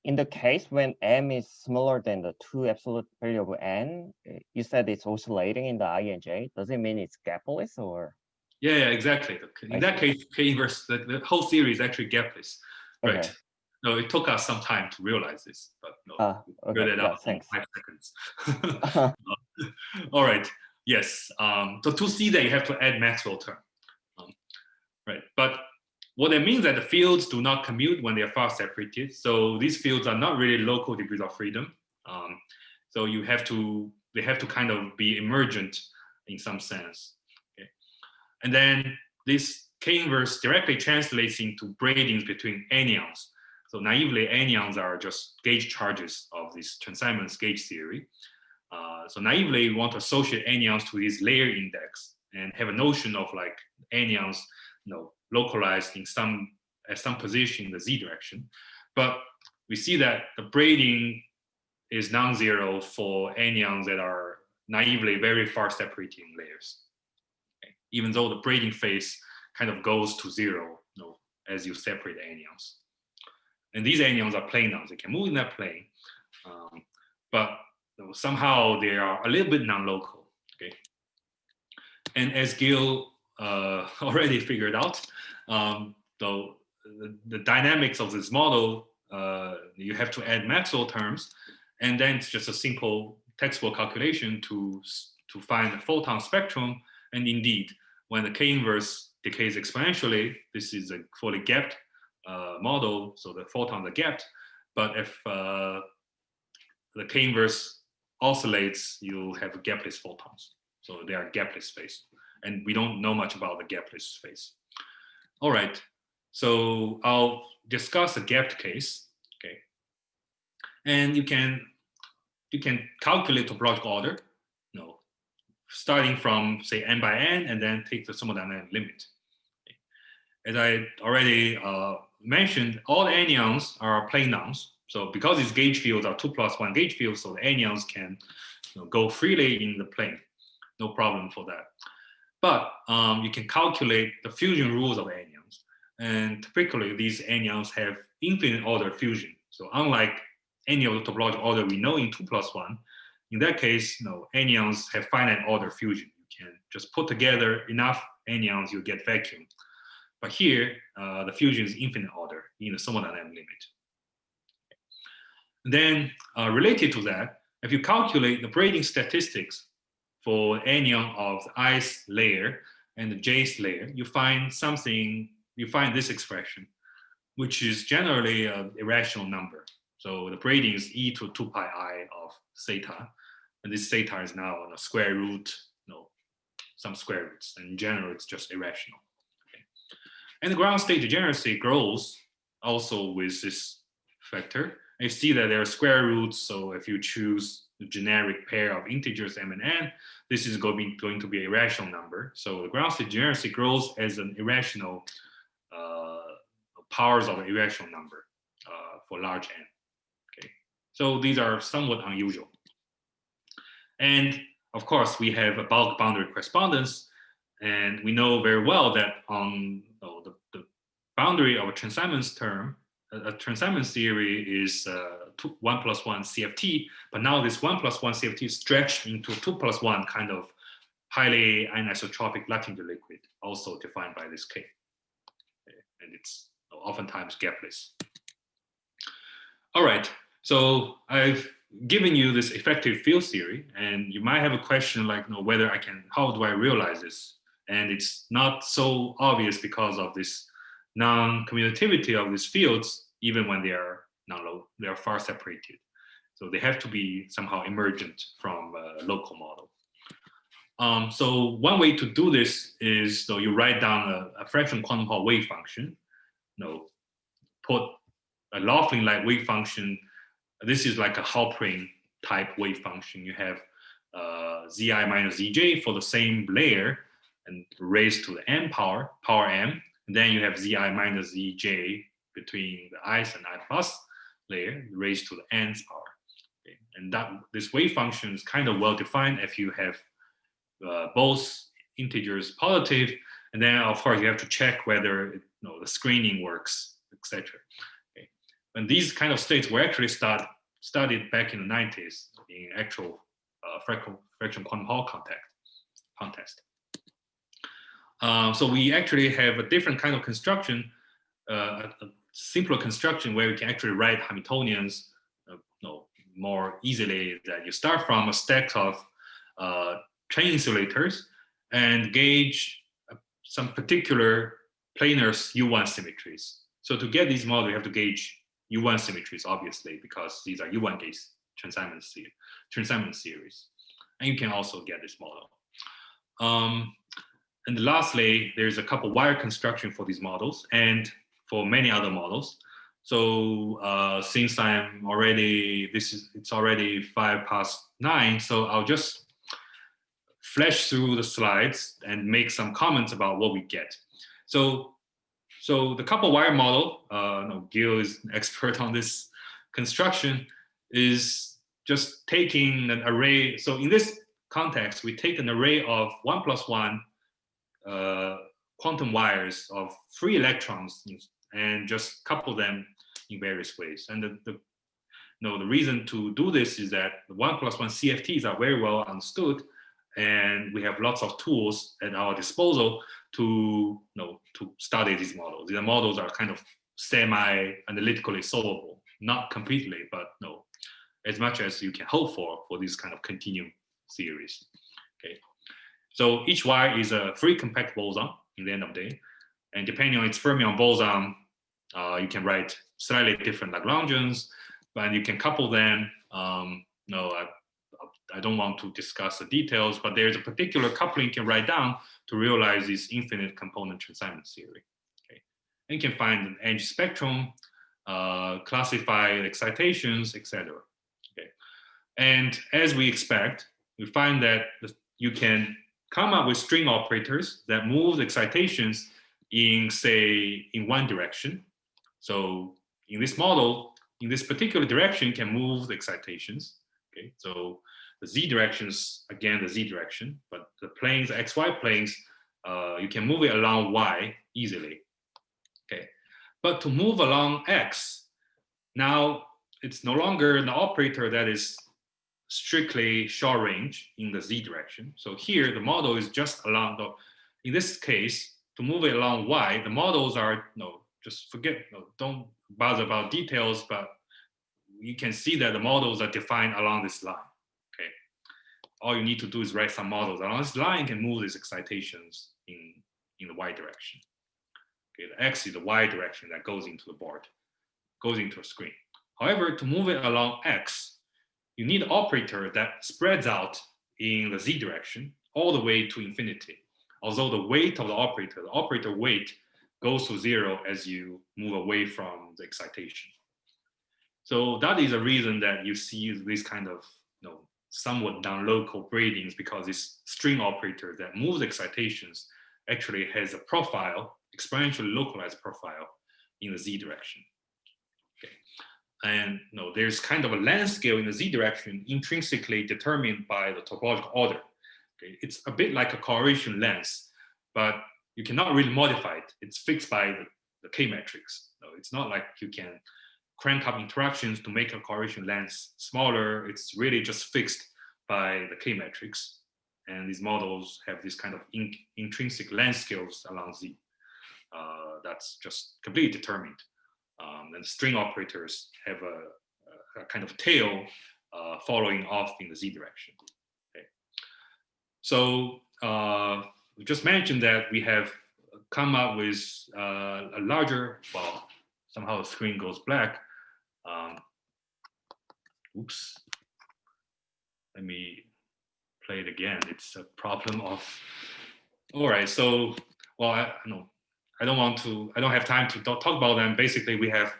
Speaker 1: In the case when m is smaller than the 2 absolute value of n, you said it's oscillating in the I and j. Does it mean it's gapless or?
Speaker 2: Yeah, exactly. In that case, K inverse, the whole theory is actually gapless, right? Okay. No, it took us some time to realize this, but we figured it out in 5 seconds. All right. Yes. So to see that, you have to add Maxwell term, right? But what that means that the fields do not commute when they are far separated. So these fields are not really local degrees of freedom. So they have to kind of be emergent in some sense. Okay. And then this K inverse directly translates into braidings between anyons. So naively, anyons are just gauge charges of this Chern-Simons gauge theory. So naively, we want to associate anyons to this layer index and have a notion of like anyons, localized in at some position in the z direction. But we see that the braiding is non-zero for anyons that are naively very far separating layers, okay? Even though the braiding phase kind of goes to zero, as you separate the anyons. And these anyons are planons; they can move in that plane, but somehow they are a little bit non-local. Okay, and as Gil already figured out, though the dynamics of this model, you have to add Maxwell terms, and then it's just a simple textbook calculation to find the photon spectrum. And indeed, when the K-inverse decays exponentially, this is a fully gapped model, so the photons are gapped. But if the K-inverse oscillates, you'll have gapless photons. So they are gapless phase. And we don't know much about the gapless phase. All right, so I'll discuss a gapped case, okay? And you can calculate topological order, starting from say n by n, and then take the thermodynamic limit. Okay. As I already mentioned, all the anyons are planons. So because these gauge fields are 2+1 gauge fields, so the anyons can go freely in the plane, no problem for that. But you can calculate the fusion rules of anyons, and typically these anyons have infinite order fusion. So unlike any of the topological order we know in 2+1, in that case, anyons have finite order fusion. You can just put together enough anyons, you get vacuum. But here, the fusion is infinite order in the thermodynamic limit. Then, related to that, if you calculate the braiding statistics for anyon of the ith layer and the jth layer, you find this expression, which is generally an irrational number. So the braiding is e to 2 pi I of theta, and this theta is now a square root, some square roots, and in general, it's just irrational. Okay. And the ground state degeneracy grows also with this factor. And you see that there are square roots, so if you choose the generic pair of integers m and n, this is going to be an irrational number. So the ground state degeneracy grows as an irrational powers of an irrational number for large n. Okay, so these are somewhat unusual. And of course, we have a bulk boundary correspondence, and we know very well that on the boundary of a Chern-Simons term, a Chern-Simons theory is 1+1 CFT, but now this 1+1 CFT is stretched into 2+1 kind of highly anisotropic Luttinger liquid, also defined by this K. Okay. And it's oftentimes gapless. All right, so I've given you this effective field theory, and you might have a question like, whether how do I realize this? And it's not so obvious because of this non-commutativity of these fields, even when they are they are far separated. So they have to be somehow emergent from a local model. So one way to do this is you write down a fraction quantum Hall wave function, put a Laughlin-like wave function. This is like a Halpern type wave function. You have zi minus zj for the same layer and raised to the n power m. And then you have zi minus zj between the ith and I plus layer raised to the nth power. Okay. And this wave function is kind of well defined if you have both integers positive, and then of course you have to check whether the screening works, etc. Okay. And these kind of states were actually studied back in the 90s in actual fraction quantum Hall context. So we actually have a different kind of construction, a simpler construction where we can actually write Hamiltonians more easily. That you start from a stack of train insulators and gauge some particular planar U1 symmetries. So to get these models, you have to gauge U1 symmetries, obviously, because these are U1 gauge Chern-Simons series. And you can also get this model. And lastly, there's a couple wire construction for these models and for many other models. So since I'm already, it's already 9:05, so I'll just flash through the slides and make some comments about what we get. So the couple wire model, no, Gil is an expert on this construction, is just taking an array. So in this context, we take an array of 1+1 quantum wires of free electrons and just couple them in various ways. And the reason to do this is that the 1+1 CFTs are very well understood, and we have lots of tools at our disposal to study these models. These models are kind of semi-analytically solvable, not completely, but as much as you can hope for this kind of continuum series. Okay, so each wire is a free compact boson in the end of the day, and depending on its fermion boson, you can write slightly different Lagrangians, but you can couple them. I don't want to discuss the details, but there's a particular coupling you can write down to realize this infinite component consignment theory. Okay, and you can find an energy spectrum, classify excitations, etc. Okay, and as we expect, we find that you can come up with string operators that move excitations in one direction. So in this model, in this particular direction, you can move the excitations. Okay, so the z directions, again, the z direction, but the planes, xy planes, you can move it along y easily. Okay, but to move along x, now it's no longer an operator that is strictly short range in the z direction. So here the model is just along in this case, to move it along y, the models are, just forget, don't bother about details, but you can see that the models are defined along this line. Okay, all you need to do is write some models along this line, can move these excitations in the y direction. Okay, the x is the y direction that goes into the board, goes into a screen. However, to move it along x, you need an operator that spreads out in the z direction all the way to infinity. Although the weight of the operator weight goes to 0 as you move away from the excitation. So that is a reason that you see this kind of somewhat down-local gradings, because this string operator that moves excitations actually has a profile, exponentially localized profile in the z direction. Okay. And there's kind of a length scale in the z direction intrinsically determined by the topological order. Okay. It's a bit like a correlation length, but you cannot really modify it. It's fixed by the K matrix. So it's not like you can crank up interactions to make a correlation length smaller. It's really just fixed by the K matrix. And these models have this kind of intrinsic length scales along Z. That's just completely determined. And string operators have a kind of tail following off in the Z direction. Okay. So we just mentioned that we have come up with a larger, well, somehow the screen goes black. Oops. Let me play it again. It's a problem of, all right, so, well, I don't have time to talk about them. Basically, we have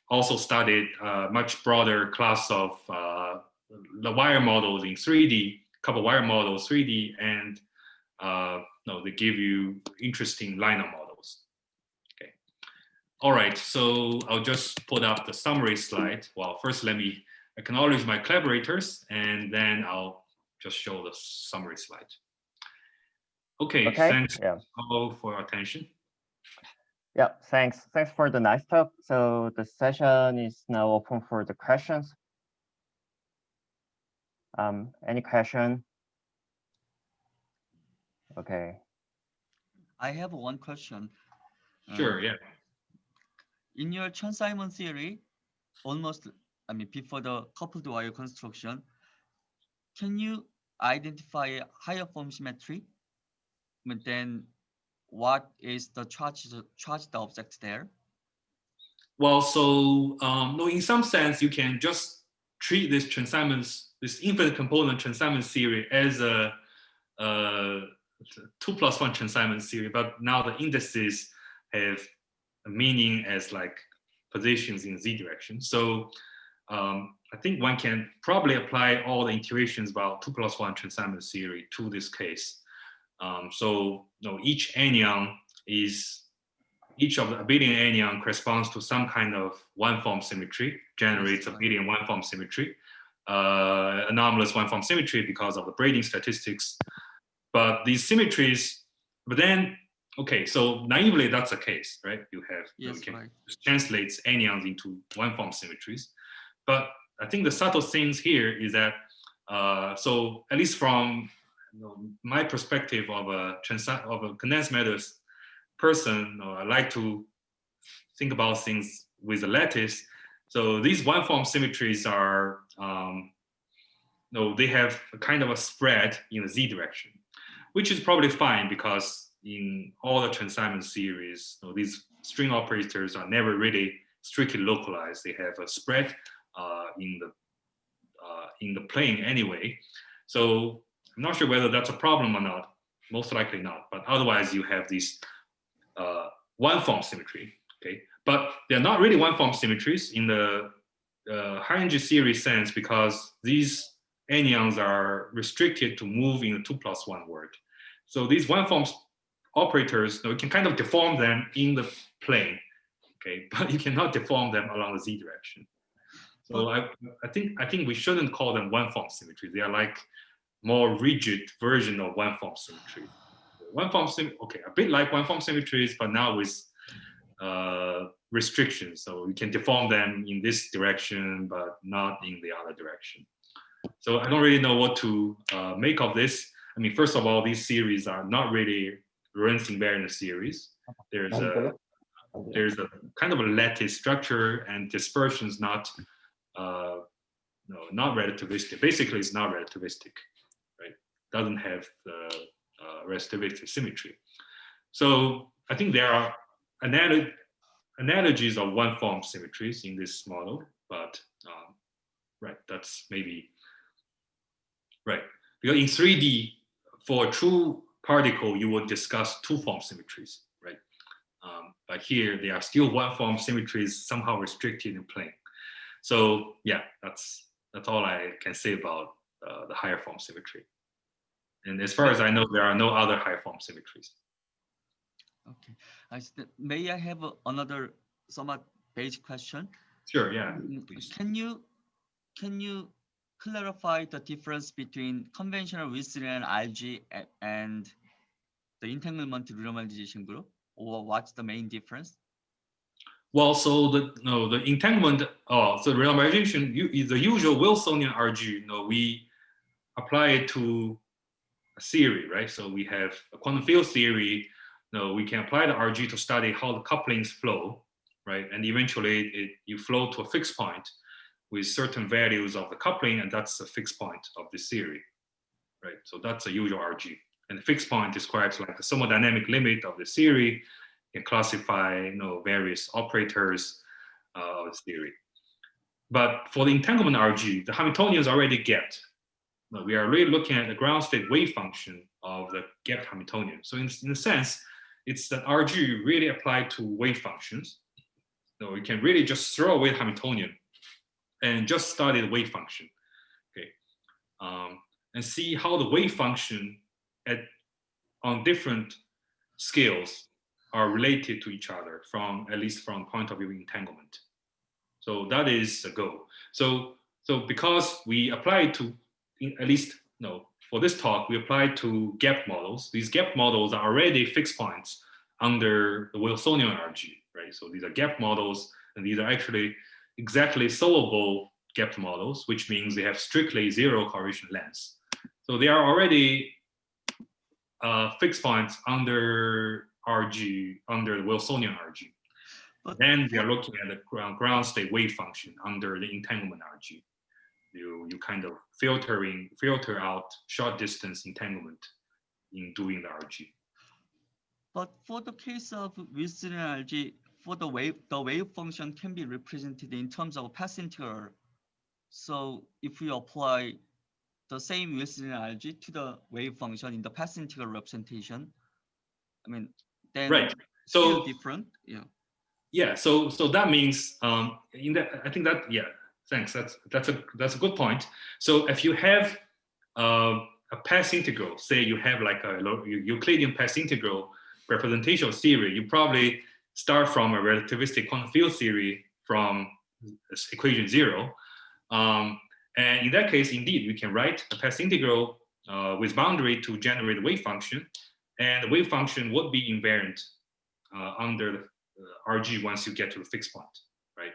Speaker 2: also studied a much broader class of the wire models in 3D, couple wire models, 3D, and they give you interesting linear models. Okay. All right, so I'll just put up the summary slide. Well, first let me acknowledge my collaborators, and then I'll just show the summary slide. Okay. Thanks all for your attention.
Speaker 1: Yeah, thanks for the nice talk. So the session is now open for the questions. Any question? Okay.
Speaker 3: I have one question.
Speaker 2: Sure, yeah.
Speaker 3: In your Chern-Simon theory, before the coupled wire construction, can you identify a higher form symmetry? But then what is the charged object there?
Speaker 2: Well, so no, in some sense, you can just treat this infinite component Chern-Simon theory as a 2+1 Chern-Simon theory, but now the indices have a meaning as like positions in z direction. So I think one can probably apply all the intuitions about 2+1 transaminase theory to this case. So each anion is, each of the abelian anion corresponds to some kind of one-form symmetry, generates abelian one-form symmetry, anomalous one-form symmetry because of the braiding statistics. But these symmetries, but then, okay, so naively that's the case, right? You have, you can translate anions into one-form symmetries. But I think the subtle things here is that, so at least from my perspective of a condensed matters person, I like to think about things with a lattice. So these one-form symmetries are, they have a kind of a spread in the z direction, which is probably fine because in all the transaminase series, these string operators are never really strictly localized. They have a spread in the plane anyway. So I'm not sure whether that's a problem or not. Most likely not. But otherwise, you have these one-form symmetry. Okay, but they're not really one-form symmetries in the high-energy series sense because these anions are restricted to move in the 2+1 world. So these one-form operators, you can kind of deform them in the plane, okay, but you cannot deform them along the z direction. So I think we shouldn't call them one-form symmetry. They are like more rigid version of one-form symmetry. One-form symmetry, okay, a bit like one-form symmetries, but now with restrictions. So you can deform them in this direction, but not in the other direction. So I don't really know what to make of this. I mean, first of all, these series are not really Lorentz invariant series. There's a kind of a lattice structure, and dispersion is not not relativistic. Basically, it's not relativistic, right? Doesn't have the relativistic symmetry. So I think there are analogies of one-form symmetries in this model, but right, that's maybe right. Because in 3D, for a true particle, you would discuss two-form symmetries, right? But here, they are still one-form symmetries, somehow restricted in plane. So yeah, that's all I can say about the higher form symmetry. And as far as I know, there are no other higher form symmetries.
Speaker 3: Okay, may I have another somewhat basic question?
Speaker 2: Sure, yeah. Please.
Speaker 3: Can you clarify the difference between conventional Wilsonian RG and the entanglement renormalization group, or what's the main difference?
Speaker 2: Well, so the entanglement, so renormalization is the usual Wilsonian RG. We apply it to a theory, right? So we have a quantum field theory. We can apply the RG to study how the couplings flow, right? And eventually, you flow to a fixed point with certain values of the coupling, and that's the fixed point of this theory, right? So that's a usual RG. And the fixed point describes like the thermodynamic limit of the theory. You can classify, various operators of this theory. But for the entanglement RG, the Hamiltonians already get. We are really looking at the ground state wave function of the gapped Hamiltonian. So in a sense, it's that RG really applied to wave functions. So we can really just throw away Hamiltonian and just study the wave function, okay, and see how the wave function on different scales are related to each other at least from point of view entanglement. So that is the goal. So because we apply it to, at least for this talk, we apply it to gap models. These gap models are already fixed points under the Wilsonian RG, right? So these are gap models, and these are actually exactly solvable gap models, which means they have strictly zero correlation lengths. So they are already fixed points under RG, under the Wilsonian RG. But then we are looking at the ground state wave function under the entanglement RG. You kind of filter out short distance entanglement in doing the RG.
Speaker 3: But for the case of Wilsonian RG, for the wave function can be represented in terms of path integral. So if we apply the same Wilsonian RG to the wave function in the path integral representation, I mean, then
Speaker 2: right. So
Speaker 3: different, yeah.
Speaker 2: Yeah, so that means in that, I think that, yeah, thanks. That's a good point. So if you have a path integral, say you have like a Euclidean path integral representational theory, you probably start from a relativistic quantum field theory from equation 0. And in that case, indeed, we can write a path integral with boundary to generate a wave function, and the wave function would be invariant under RG once you get to the fixed point, right?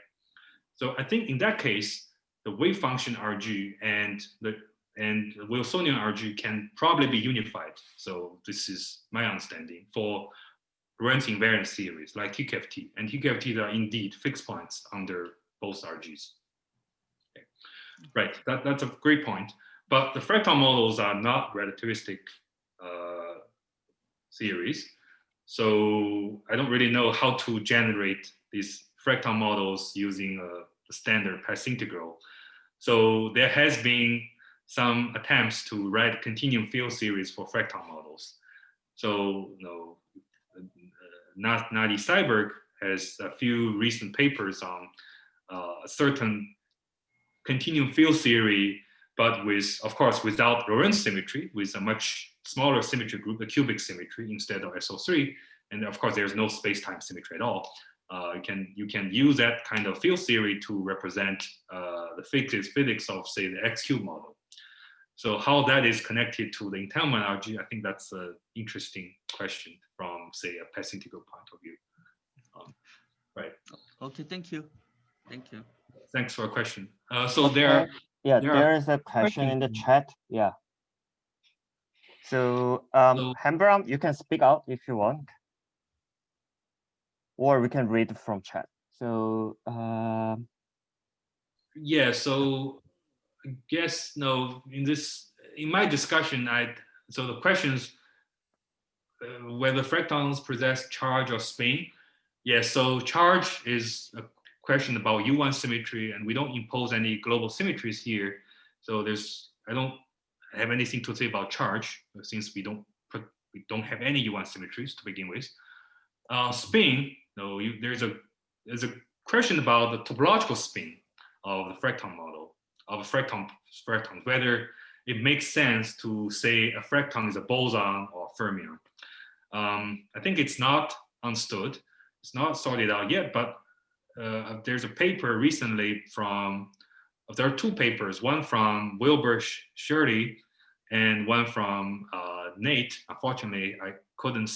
Speaker 2: So I think in that case, the wave function RG and the Wilsonian RG can probably be unified. So this is my understanding for Lorentz invariant theories like QKFT, and QKFT are indeed fixed points under both RGs. Okay. Right, that's a great point. But the Fracton models are not relativistic theories. So I don't really know how to generate these Fracton models using a standard path integral. So there has been some attempts to write continuum field series for Fracton models. So, Nadi Seiberg has a few recent papers on a certain continuum field theory, but with, of course, without Lorentz symmetry, with a much smaller symmetry group, the cubic symmetry instead of SO3. And of course, there's no space-time symmetry at all. You can use that kind of field theory to represent the physics of, say, the X-cube model. So how that is connected to the entanglement RG, I think that's an interesting question from, say, a path integral point of view. Right.
Speaker 3: Okay, thank you. Thank you.
Speaker 2: Thanks for a question. So
Speaker 1: Okay. There is a question
Speaker 2: questions.
Speaker 1: in the chat. Yeah. So Hembram, you can speak out if you want, or we can read from chat. So
Speaker 2: yeah, so I guess in my discussion, so the questions whether fractons possess charge or spin. Yeah, so charge is a question about U1 symmetry, and we don't impose any global symmetries here. So I don't have anything to say about charge since we don't have any U1 symmetries to begin with. Spin, there's a question about the topological spin of the Fracton model of a fracton, whether it makes sense to say a fracton is a boson or fermion. I think it's not understood. It's not sorted out yet, but there's a paper recently there are two papers, one from Wilbur Shirley and one from Nate. Unfortunately, I couldn't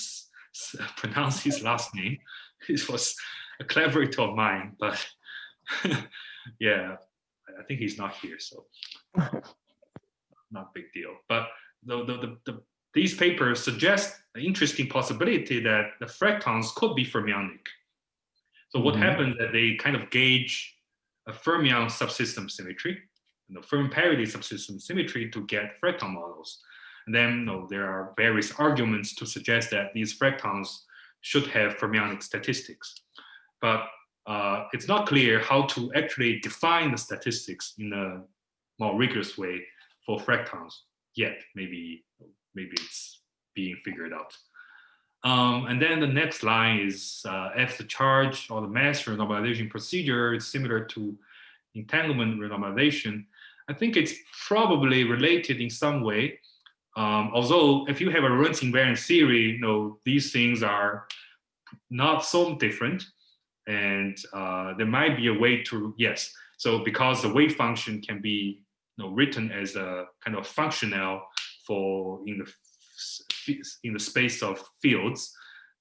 Speaker 2: pronounce his last name. It was a collaborator of mine, but yeah, I think he's not here, so not a big deal. But these papers suggest an interesting possibility that the fractons could be fermionic. So what happens that they kind of gauge a fermion subsystem symmetry, fermion parity subsystem symmetry to get fracton models. And then there are various arguments to suggest that these fractons should have fermionic statistics. But it's not clear how to actually define the statistics in a more rigorous way for fractons yet. Maybe it's being figured out. And then the next line is if the charge or the mass renormalization procedure is similar to entanglement renormalization, I think it's probably related in some way. Although if you have a Lorentz invariant theory, these things are not so different, and there might be a way to, yes. So because the wave function can be written as a kind of functional for in the space of fields,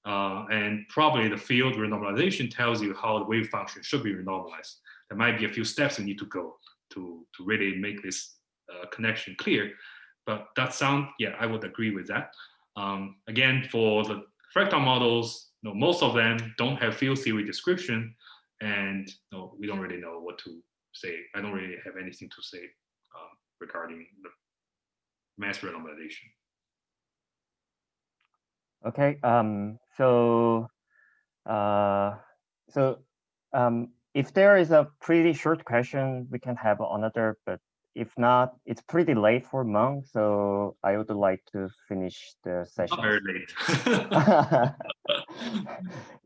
Speaker 2: and probably the field renormalization tells you how the wave function should be renormalized. There might be a few steps you need to go to really make this connection clear. But that I would agree with that. Again, for the Fracton models, most of them don't have field theory description, and we don't really know what to say. I don't really have anything to say regarding the mass renormalization.
Speaker 1: Okay. If there is a pretty short question, we can have another. But if not, it's pretty late for Hmong, so I would like to finish the session.
Speaker 2: Not very late.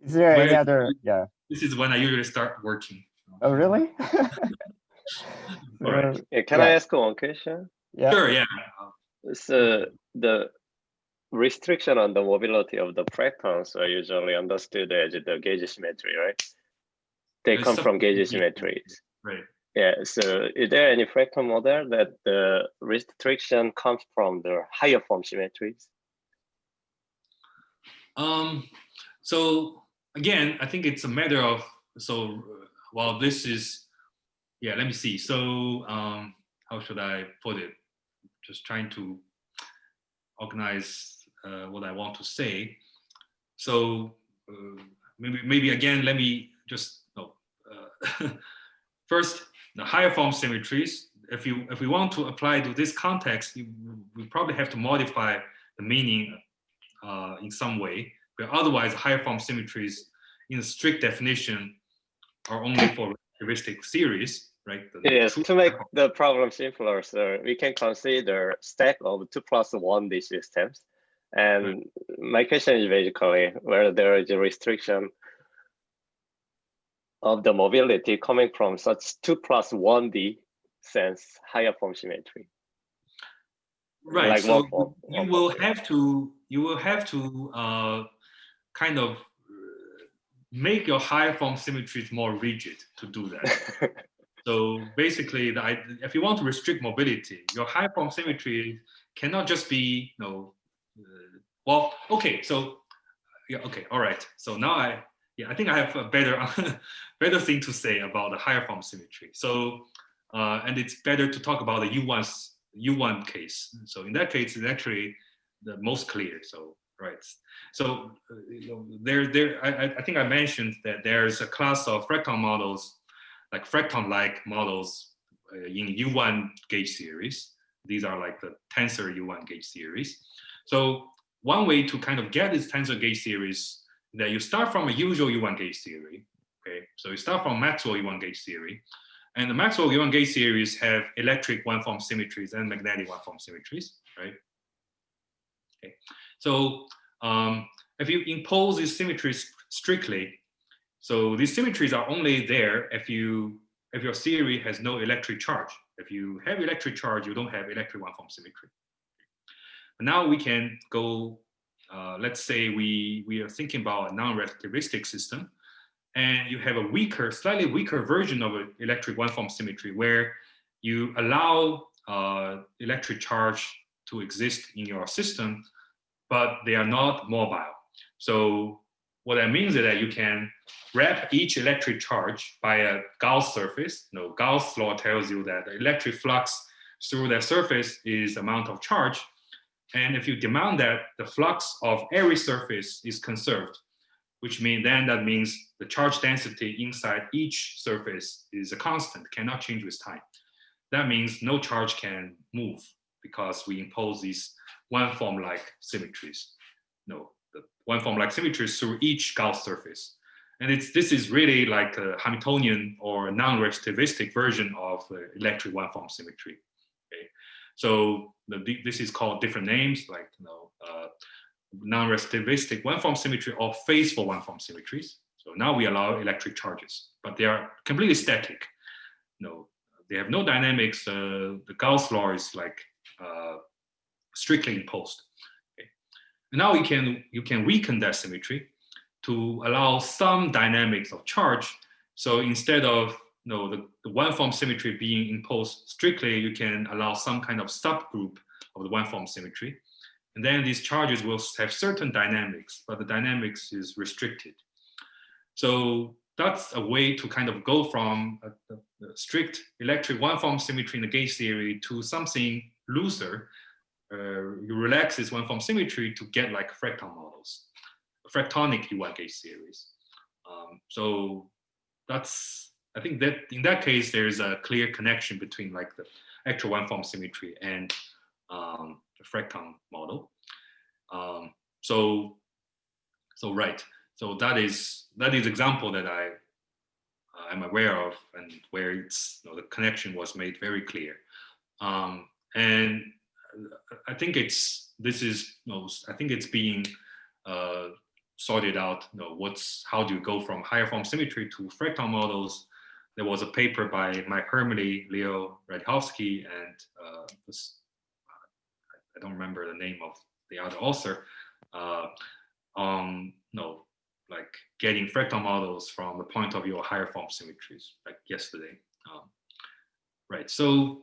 Speaker 1: Is there any
Speaker 2: Where
Speaker 1: other? Yeah.
Speaker 2: this is when I usually start working.
Speaker 1: Oh, really?
Speaker 2: All right.
Speaker 1: So,
Speaker 4: Yeah, can I ask one question?
Speaker 1: yeah.
Speaker 2: Sure. Yeah.
Speaker 4: So the restriction on the mobility of the fractons are usually understood as the gauge symmetry, right? They
Speaker 2: It's
Speaker 4: come from gauge
Speaker 2: something-
Speaker 4: symmetries.
Speaker 2: Right.
Speaker 4: Yeah, so is there any fractal model that the restriction comes from the higher form symmetries?
Speaker 2: So again, I think it's a matter of, well, this is, yeah, let me see. So how should I put it? Just trying to organize what I want to say. So maybe again, let me just, no. First, the higher form symmetries, if we want to apply to this context, we probably have to modify the meaning in some way. But otherwise, higher form symmetries, in a strict definition, are only for relativistic series, right?
Speaker 4: Yes, to make the problem simpler, so we can consider stack of 2 plus 1D systems. And
Speaker 2: right.
Speaker 4: My question is basically whether there is a restriction of the mobility coming from such 2 plus 1D sense higher form symmetry.
Speaker 2: Right.
Speaker 4: Like
Speaker 2: so
Speaker 4: form,
Speaker 2: you will have to kind of make your higher form symmetries more rigid to do that. So basically, if you want to restrict mobility, your high form symmetry cannot just be, well, okay, so, yeah, okay, all right. So now I think I have a better thing to say about the higher form symmetry. So, and it's better to talk about the U1 case. So in that case, it's actually the most clear. So, right. So I think I mentioned that there's a class of Fracton models, like Fracton-like models in U1 gauge series. These are like the tensor U1 gauge series. So one way to kind of get this tensor gauge series is that you start from a usual U1 gauge theory. Okay, so you start from Maxwell U1 gauge theory, and the Maxwell U1 gauge series have electric one-form symmetries and magnetic one-form symmetries, right? Okay, so if you impose these symmetries strictly, so these symmetries are only there if your theory has no electric charge. If you have electric charge, you don't have electric one-form symmetry. But now we can go, let's say we are thinking about a non-relativistic system, and you have a slightly weaker version of an electric one-form symmetry where you allow electric charge to exist in your system, but they are not mobile. So what that means is that you can wrap each electric charge by a Gauss surface. Gauss law tells you that the electric flux through that surface is the amount of charge. And if you demand that the flux of every surface is conserved, which that means the charge density inside each surface is a constant, cannot change with time. That means no charge can move because we impose these one-form-like symmetries. The one-form-like symmetries through each Gauss surface. And this is really like a Hamiltonian or non-relativistic version of electric one-form symmetry. Okay, so this is called different names, like non-relativistic one-form symmetry or phaseful one-form symmetries. So now we allow electric charges, but they are completely static. They have no dynamics. The Gauss law is like strictly imposed. Okay. And now you can weaken that symmetry to allow some dynamics of charge. So instead of the one-form symmetry being imposed strictly, you can allow some kind of subgroup of the one-form symmetry. And then these charges will have certain dynamics, but the dynamics is restricted. So that's a way to kind of go from a strict electric one-form symmetry in the gauge theory to something looser. You relax this one-form symmetry to get like Fracton models, fractonic U1 gauge series. So I think that in that case, there's a clear connection between like the actual one-form symmetry and the Fracton model. So right. So that is example that I'm aware of, and where it's the connection was made very clear. And I think it's being sorted out, how do you go from higher form symmetry to Fracton models. There was a paper by Mike Hermely, Leo Radkowski, and I don't remember the name of the other author, like getting Fracton models from the point of view of higher form symmetries, like yesterday. Right. So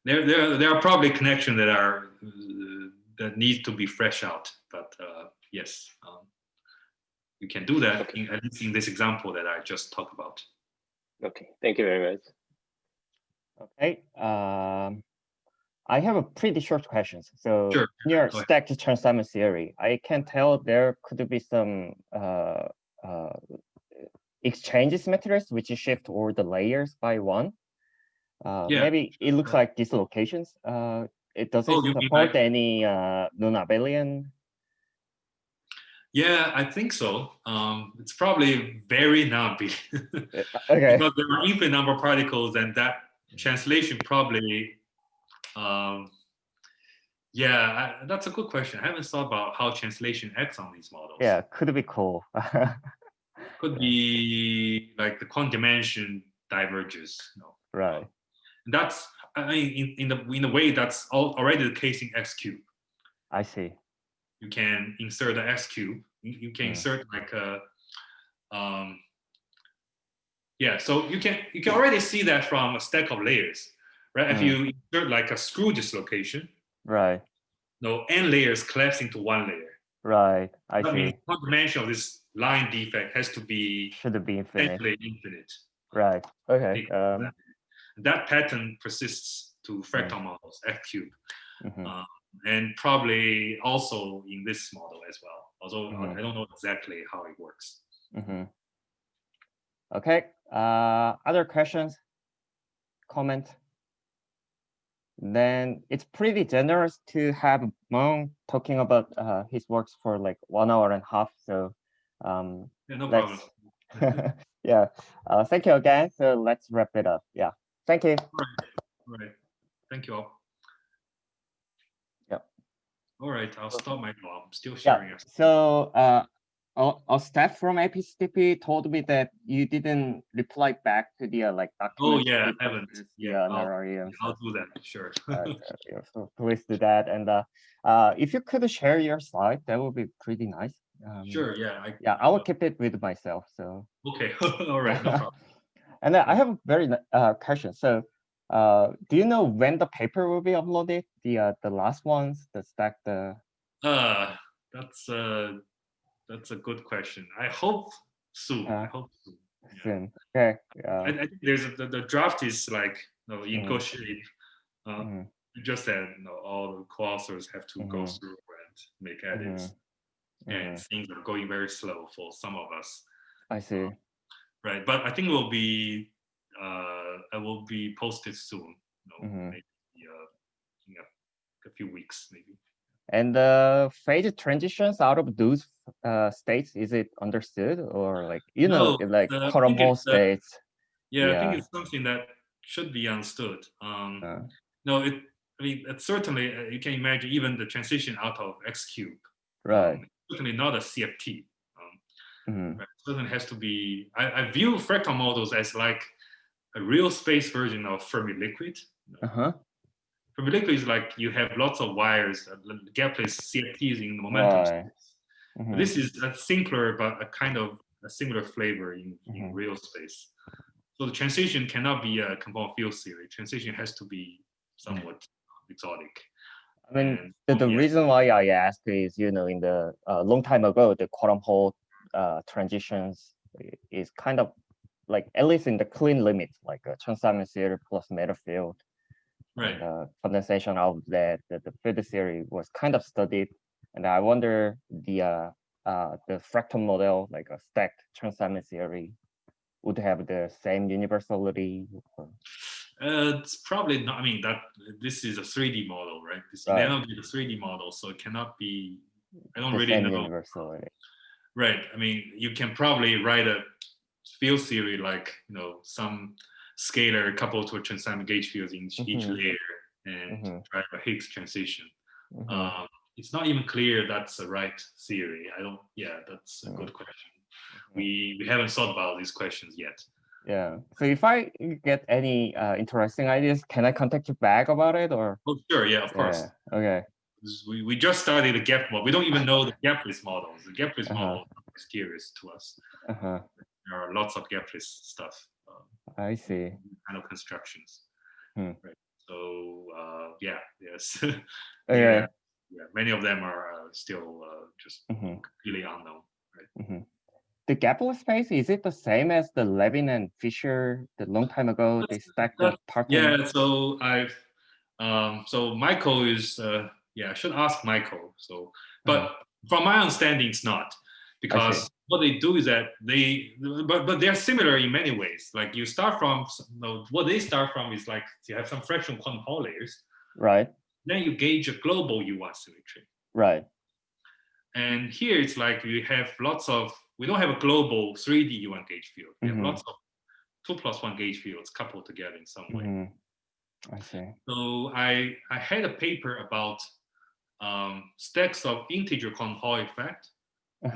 Speaker 2: there are probably connections that need to be fresh out, but yes, you can do that,
Speaker 4: Okay.
Speaker 2: at least in this example that I just talked about.
Speaker 4: Okay, thank you very much.
Speaker 1: Okay. I have a pretty short question. So
Speaker 2: Sure.
Speaker 1: in your
Speaker 2: Go ahead.
Speaker 1: stacked transaction theory, I can tell there could be some exchange symmetries which shift all the layers by one.
Speaker 2: Yeah.
Speaker 1: Maybe it looks like dislocations. It doesn't
Speaker 2: Oh, you mean
Speaker 1: support
Speaker 2: like-
Speaker 1: any non-abelian.
Speaker 2: Yeah, I think so. It's probably very non-abelian
Speaker 1: Okay.
Speaker 2: because there are infinite number of particles, and that translation probably. That's a good question. I haven't thought about how translation acts on these models.
Speaker 1: Yeah, could be cool.
Speaker 2: Could be like the quantum dimension diverges.
Speaker 1: Right.
Speaker 2: That's, I mean, in a way that's already the case in X cube.
Speaker 1: I see.
Speaker 2: You can insert the X cube. You can insert like a, so you can already see that from a stack of layers, right? If you insert like a screw dislocation,
Speaker 1: right,
Speaker 2: n layers collapse into one layer.
Speaker 1: Right. I
Speaker 2: That means
Speaker 1: see.
Speaker 2: one dimension of this line defect has to be
Speaker 1: Should be infinite.
Speaker 2: essentially infinite.
Speaker 1: Right. Okay.
Speaker 2: That pattern persists to Fracton models, F cube,
Speaker 1: Mhm.
Speaker 2: and probably also in this model as well. Although I don't know exactly how it works.
Speaker 1: Okay. Other questions? Comment? Then it's pretty generous to have Meng talking about his works for like 1 hour and a half. So
Speaker 2: Yeah, no
Speaker 1: let's
Speaker 2: problem.
Speaker 1: yeah. Thank you again. So let's wrap it up. Yeah. Thank you.
Speaker 2: All right. Thank you all.
Speaker 1: Yep.
Speaker 2: All right. I'll stop my call. I'm still
Speaker 1: Yeah.
Speaker 2: sharing.
Speaker 1: So our staff from APCTP told me that you didn't reply back to the like document.
Speaker 2: Oh yeah, I haven't. Yeah, I'll do that. Sure.
Speaker 1: Yeah, so please do that. And if you could share your slide, that would be pretty nice.
Speaker 2: Sure. Yeah.
Speaker 1: I will keep it with myself. So
Speaker 2: okay. All right. No problem.
Speaker 1: And then I have a very question. So do you know when the paper will be uploaded? The last ones, the stack, the
Speaker 2: that's a good question. I hope soon. I hope soon. Yeah.
Speaker 1: Soon. Okay.
Speaker 2: I think there's the draft is like in good shape. You just said all the co-authors have to go through and make edits, and things are going very slow for some of us.
Speaker 1: I see.
Speaker 2: Right, but I think it will be posted soon. Maybe in a few weeks, maybe.
Speaker 1: And the phase transitions out of those states, is it understood or like like quantum Hall states?
Speaker 2: Yeah, I think it's something that should be understood. It's certainly you can imagine even the transition out of X cube.
Speaker 1: Right.
Speaker 2: Certainly not a CFT. Right? Certainly has to be. I view Fracton models as like a real space version of Fermi liquid. Fermi liquid is like you have lots of wires, gapless CFTs in the momentum space. This is a simpler but a kind of a similar flavor in real space. So the transition cannot be a compound field theory. Transition has to be somewhat exotic.
Speaker 1: I mean, the reason why I asked is, in the long time ago, the quantum Hall transitions is kind of like, at least in the clean limits, like a transaction theory plus matter field.
Speaker 2: Right.
Speaker 1: And, condensation out of that, the field theory was kind of studied. And I wonder the Fracton model, like a stacked transaction theory, would have the same universality.
Speaker 2: It's probably not. I mean, this is a 3D model, right? This may not be the 3D model, so it cannot be. I don't really know.
Speaker 1: Universality.
Speaker 2: Right. I mean, you can probably write a field theory like some scalar coupled to a transaction gauge field in each layer and drive a Higgs transition. it's not even clear that's the right theory. I don't. Yeah, that's a good question. We haven't thought about these questions yet.
Speaker 1: Yeah. So if I get any interesting ideas, can I contact you back about it or?
Speaker 2: Oh, sure. Yeah, of course.
Speaker 1: Yeah. Okay.
Speaker 2: We just studied the gap model. We don't even know the gapless models. The gapless model is mysterious to us. There are lots of gapless stuff.
Speaker 1: I see.
Speaker 2: Kind of constructions.
Speaker 1: Hmm.
Speaker 2: Right. So yes.
Speaker 1: Okay.
Speaker 2: Yeah, many of them are still just completely unknown. Right.
Speaker 1: The gapless space, is it the same as the Levin and Fisher the long time ago? They stacked the parton?
Speaker 2: Yeah. So so Michael is I should ask Michael. So, but from my understanding, it's not, because what they do is that but they're similar in many ways. Like you start from what they start from is like you have some fractional quantum Hall layers.
Speaker 1: Right.
Speaker 2: Then you gauge a global U1 symmetry.
Speaker 1: Right.
Speaker 2: And here it's like we have we don't have a global 3D U1 gauge field. We have lots of 2+1 gauge fields coupled together in some way.
Speaker 1: I see.
Speaker 2: So I had a paper about stacks of integer quantum Hall effect,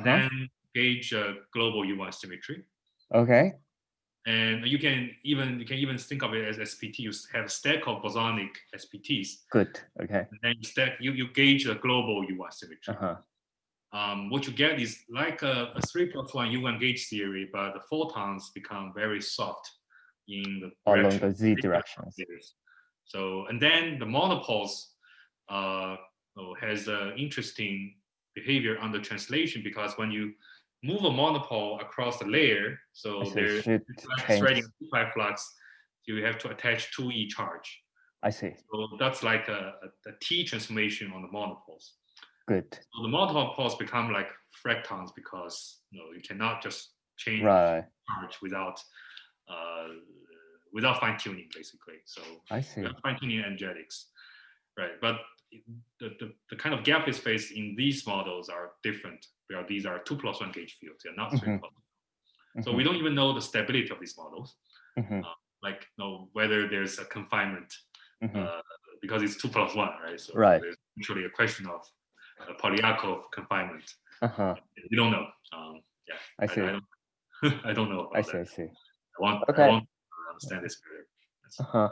Speaker 2: then gauge a global U1 symmetry.
Speaker 1: Okay.
Speaker 2: And you can even think of it as SPT. You have a stack of bosonic SPTs.
Speaker 1: Good. Okay.
Speaker 2: And then you gauge the global U1 symmetry. What you get is like a 3+1 U1 gauge theory, but the photons become very soft in the direction
Speaker 1: along the Z directions.
Speaker 2: So, and then the monopoles has interesting behavior under translation, because when you move a monopole across the layer, so there's like threading a flux, you have to attach 2e charge.
Speaker 1: I see.
Speaker 2: So that's like a T transformation on the monopoles.
Speaker 1: Good.
Speaker 2: So the monopoles become like fractons, because you cannot just change
Speaker 1: charge
Speaker 2: without fine tuning, basically. So
Speaker 1: I see.
Speaker 2: Fine tuning energetics, right? But the kind of gapless space in these models are different. These are 2+1 gauge fields. They're not 3+1. So we don't even know the stability of these models, like whether there's a confinement, because it's 2+1, right? So there's actually a question of Polyakov confinement. We don't know.
Speaker 1: I see.
Speaker 2: I don't know about that.
Speaker 1: I see.
Speaker 2: I want to understand this better.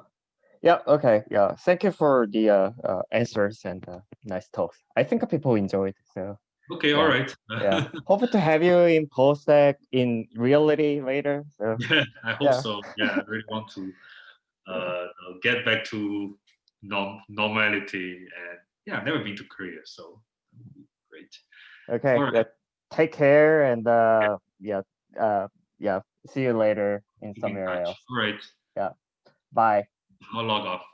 Speaker 1: Yeah. Okay. Yeah. Thank you for the answers and nice talks. I think people enjoyed. So.
Speaker 2: Okay. All right.
Speaker 1: Yeah. Hope to have you in postdoc in reality later. So.
Speaker 2: Yeah, I hope so. Yeah, I really want to get back to normality, and I've never been to Korea, so great.
Speaker 1: Okay.
Speaker 2: Right.
Speaker 1: Yeah. Take care, and see you later in some area else.
Speaker 2: All right.
Speaker 1: Yeah. Bye.
Speaker 2: I'll log off.